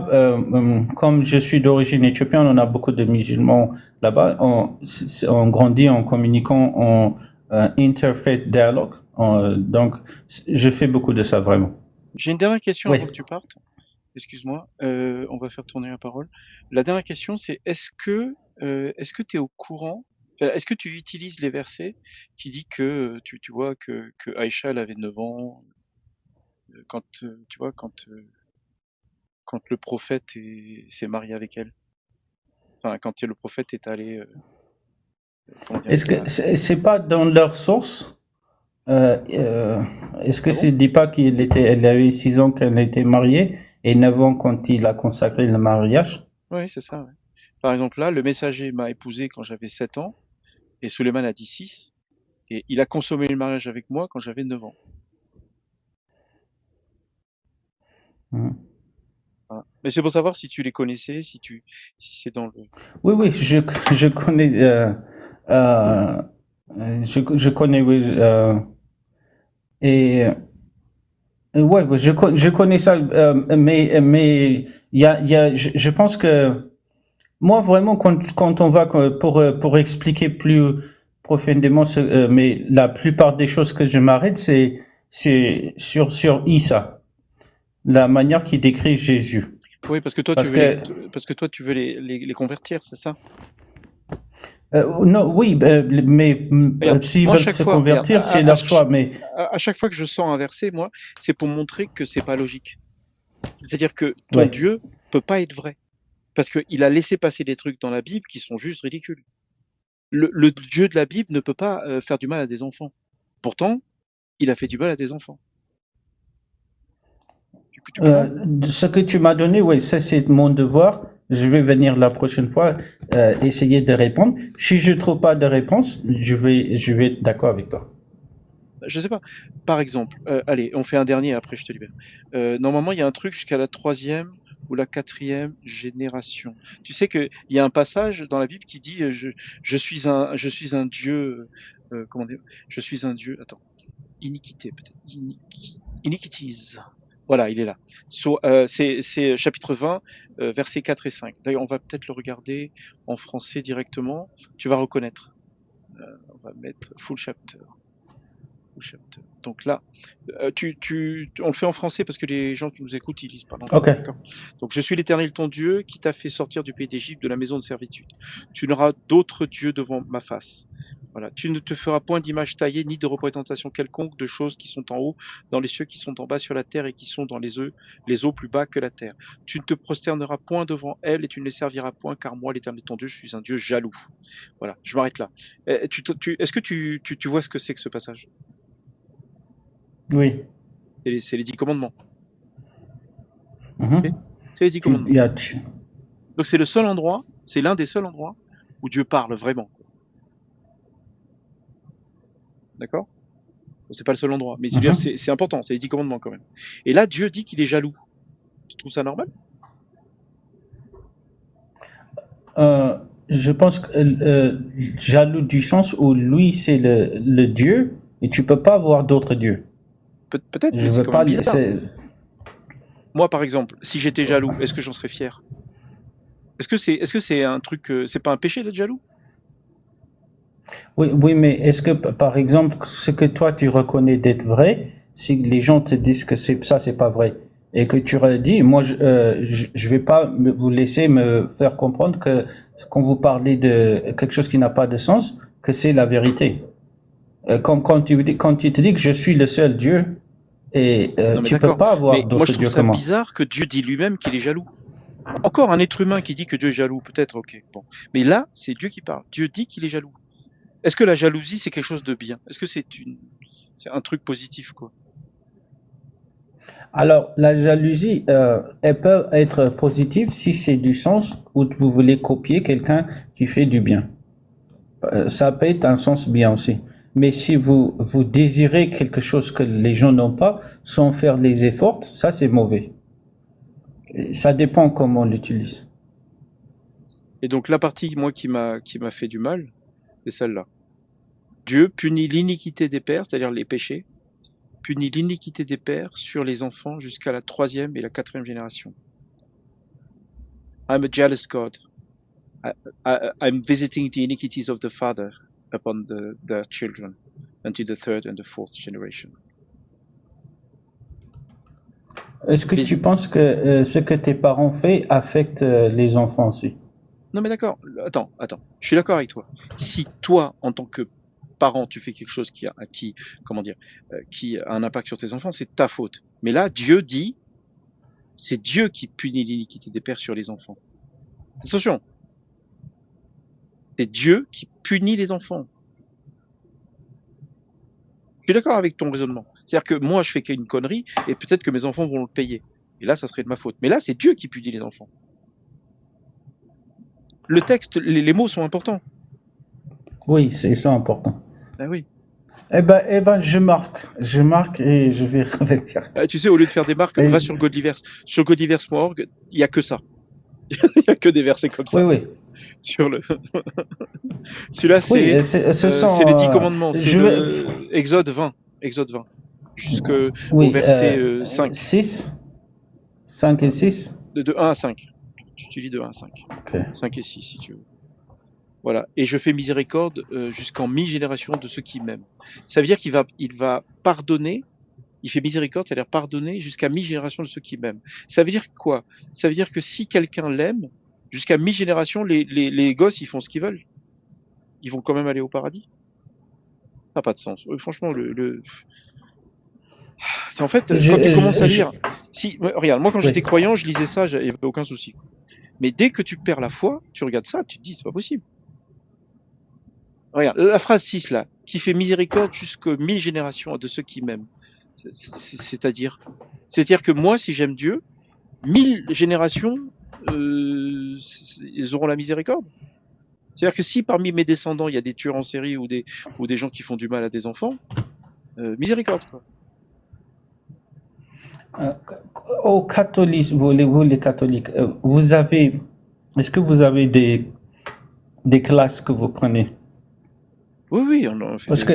S3: comme je suis d'origine éthiopienne, on a beaucoup de musulmans là-bas. On grandit en communiquant en interfaith dialogue. Donc, je fais beaucoup de ça vraiment.
S1: J'ai une dernière question
S3: Oui.
S1: avant que tu partes. Excuse-moi, on va faire tourner la parole. La dernière question, c'est est-ce que tu es au courant, est-ce que tu utilises les versets qui dit que tu vois que Aïcha elle avait 9 ans quand tu vois quand le prophète s'est marié avec elle. Enfin, quand le prophète est allé, comment dire,
S3: Est-ce que c'est pas dans leur source? Est-ce que
S1: Ah bon?
S3: c'est dit pas elle avait 6 ans qu'elle était mariée et 9 ans quand il a consacré le mariage?
S1: Oui, c'est ça. Ouais. Par exemple, là, le messager m'a épousé quand j'avais 7 ans et Suleiman a dit 6 et il a consommé le mariage avec moi quand j'avais 9 ans.
S3: Mhm.
S1: Voilà. Mais c'est pour savoir si tu les connaissais, si c'est dans le.
S3: Oui, oui, je connais. Euh, je connais, oui. Et ouais, ouais, je connais ça, mais je pense que moi vraiment quand on va pour expliquer plus profondément, mais la plupart des choses que je m'arrête, c'est sur Issa, la manière qu'il décrit Jésus,
S1: Oui, parce que toi,
S3: parce que
S1: parce que toi, tu veux les convertir, c'est ça?
S3: non, oui, mais
S1: Regarde,
S3: s'ils
S1: moi, à
S3: veulent
S1: chaque
S3: se
S1: fois, regarde,
S3: convertir, c'est leur choix, mais
S1: à chaque fois que je sors un verset, moi, c'est pour montrer que c'est pas logique. C'est-à-dire que ton
S3: ouais.
S1: Dieu peut pas être vrai. Parce qu'il a laissé passer des trucs dans la Bible qui sont juste ridicules. Le Dieu de la Bible ne peut pas faire du mal à des enfants. Pourtant, il a fait du mal à des enfants. Tu comprends?
S3: Ce que tu m'as donné, oui, ça c'est mon devoir. Je vais venir la prochaine fois essayer de répondre. Si je trouve pas de réponse, je vais être d'accord avec toi.
S1: Je sais pas. Par exemple, allez, on fait un dernier, après je te libère. Normalement, il y a un truc jusqu'à la 3e ou la 4e génération. Tu sais qu'il y a un passage dans la Bible qui dit je suis un Dieu, comment dire, je suis un Dieu, attends, iniquité peut-être, iniquities. Voilà, il est là. C'est chapitre 20, versets 4 et 5. D'ailleurs, on va peut-être le regarder en français directement. Tu vas reconnaître. On va mettre full chapter. Donc là, on le fait en français parce que les gens qui nous écoutent, ils lisent pas l'anglais,
S3: Ok.
S1: d'accord? Donc, je suis l'Éternel ton Dieu qui t'a fait sortir du pays d'Égypte, de la maison de servitude. Tu n'auras d'autres dieux devant ma face. Voilà. Tu ne te feras point d'image taillée ni de représentation quelconque de choses qui sont en haut dans les cieux, qui sont en bas sur la terre et qui sont dans les eaux plus bas que la terre. Tu ne te prosterneras point devant elles et tu ne les serviras point, car moi, l'Éternel ton Dieu, je suis un Dieu jaloux. Voilà. Je m'arrête là. Est-ce que tu vois ce que c'est que ce passage?
S3: Oui.
S1: C'est les 10 commandements. Ok.
S3: Mhm.
S1: C'est les 10 commandements.
S3: Tu-
S1: Donc c'est le seul endroit, c'est l'un des seuls endroits où Dieu parle vraiment. D'accord? Bon, c'est pas le seul endroit, mais je veux dire,
S3: Mhm.
S1: c'est important, c'est les 10 commandements quand même. Et là, Dieu dit qu'il est jaloux. Tu trouves ça normal?
S3: Je pense que jaloux du sens où lui c'est le Dieu et tu peux pas avoir d'autres dieux.
S1: Peut-être, mais
S3: Je
S1: c'est
S3: veux
S1: quand
S3: pas.
S1: même bizarre. Moi, par exemple, si j'étais jaloux, est-ce que j'en serais fier? Est-ce que c'est un truc, c'est pas un péché d'être jaloux?
S3: Oui, oui, mais est-ce que, par exemple, ce que toi tu reconnais d'être vrai, si les gens te disent que c'est ça, c'est pas vrai, et que tu aurais dit, moi, je vais pas vous laisser me faire comprendre que quand vous parlez de quelque chose qui n'a pas de sens, que c'est la vérité. Comme quand il te dit que je suis le seul Dieu, et
S1: Non, mais
S3: tu peux
S1: d'accord.
S3: pas avoir
S1: Mais moi, je
S3: d'autres
S1: trouve
S3: dieux que
S1: ça
S3: moi.
S1: bizarre que Dieu dit lui-même qu'il est jaloux. Encore un être humain qui dit que Dieu est jaloux, peut-être, ok. Bon. Mais là, c'est Dieu qui parle. Dieu dit qu'il est jaloux. Est-ce que la jalousie, c'est quelque chose de bien? Est-ce que c'est un truc positif, quoi?
S3: Alors, la jalousie, elle peut être positive si c'est du sens où vous voulez copier quelqu'un qui fait du bien. Ça peut être un sens bien aussi. Mais si vous désirez quelque chose que les gens n'ont pas, sans faire les efforts, ça c'est mauvais. Et ça dépend comment on l'utilise.
S1: Et donc, la partie, moi, qui m'a fait du mal, c'est celle-là. Dieu punit l'iniquité des pères, c'est-à-dire les péchés, punit l'iniquité des pères sur les enfants jusqu'à la 3e et la 4e génération. I'm a jealous God. I'm visiting the iniquities of the father upon their children until the 3rd and the 4th generation.
S3: Est-ce que tu penses que ce que tes parents font affecte les enfants aussi?
S1: Non mais d'accord, attends, je suis d'accord avec toi. Si toi, en tant que parent, tu fais quelque chose qui a un impact sur tes enfants, c'est ta faute. Mais là, Dieu dit, c'est Dieu qui punit l'iniquité des pères sur les enfants. Attention, c'est Dieu qui punit les enfants. Je suis d'accord avec ton raisonnement. C'est-à-dire que moi, je fais une connerie et peut-être que mes enfants vont le payer. Et là, ça serait de ma faute. Mais là, c'est Dieu qui punit les enfants. Le texte, les mots sont importants.
S3: Oui, c'est ça important.
S1: Ah oui.
S3: Eh ben, je marque et je vais revenir.
S1: Tu sais, au lieu de faire des marques,
S3: Et-
S1: va sur Godliverse. Sur godliverse.org, il n'y a que ça. Il n'y a que des versets comme ça.
S3: Oui, oui.
S1: Sur le... Celui-là,
S3: Oui,
S1: c'est les 10 commandements. C'est
S3: je vais-
S1: Exode 20. Exode 20. Jusqu'au
S3: oui,
S1: verset 5.
S3: 6, 5 et 6.
S1: De 1 à 5. Tu lis de 1 à 5.
S3: Ok.
S1: 5 et 6, si tu veux. Voilà. Et je fais miséricorde jusqu'en mi-génération de ceux qui m'aiment. Ça veut dire qu'il va pardonner. Il fait miséricorde, c'est-à-dire pardonner jusqu'à mi-génération de ceux qui m'aiment. Ça veut dire quoi? Ça veut dire que si quelqu'un l'aime, jusqu'à mi-génération, les gosses, ils font ce qu'ils veulent. Ils vont quand même aller au paradis. Ça n'a pas de sens. Franchement, en fait, quand tu commences à lire... Regarde, moi quand j'étais croyant, je lisais ça, il n'y avait aucun souci. Mais dès que tu perds la foi, tu regardes ça, tu te dis, c'est pas possible. Regarde, la phrase 6 là, qui fait miséricorde jusqu'aux 1000 générations de ceux qui m'aiment. C'est-à-dire que moi, si j'aime Dieu, 1000 générations, ils auront la miséricorde. C'est-à-dire que si parmi mes descendants, il y a des tueurs en série ou des gens qui font du mal à des enfants, miséricorde, quoi.
S3: Au catholique, vous les catholiques, est-ce que vous avez des classes que vous prenez?
S1: Oui, on en fait.
S3: Parce que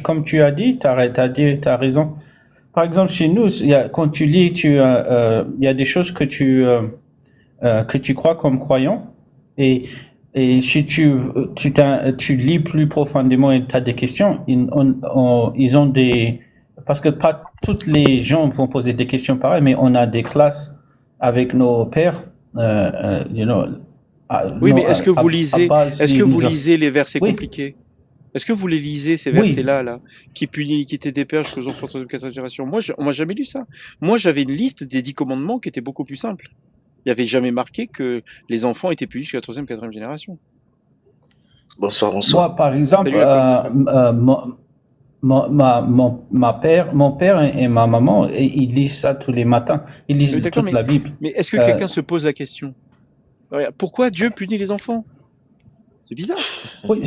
S3: comme tu as dit, t'as raison. Par exemple, chez nous, quand tu lis, il y a des choses que tu crois comme croyant, et si tu lis plus profondément et tu as des questions, ils ont parce que pas toutes les gens vont poser des questions pareilles, mais on a des classes avec nos pères,
S1: Oui, mais est-ce que vous lisez les versets compliqués? Est-ce que vous les lisez, ces versets-là, qui punit l'iniquité des pères jusqu'aux 3e, 4e génération? Moi, on m'a jamais lu ça. Moi, j'avais une liste des 10 commandements qui était beaucoup plus simple. Il n'y avait jamais marqué que les enfants étaient punis jusqu'à la 3e, 4e génération.
S4: Bonsoir.
S3: Moi, par exemple, mon père et ma maman, ils lisent ça tous les matins. Ils lisent toute la Bible.
S1: Mais est-ce que quelqu'un se pose la question? Pourquoi Dieu punit les enfants? C'est bizarre.
S3: Oui,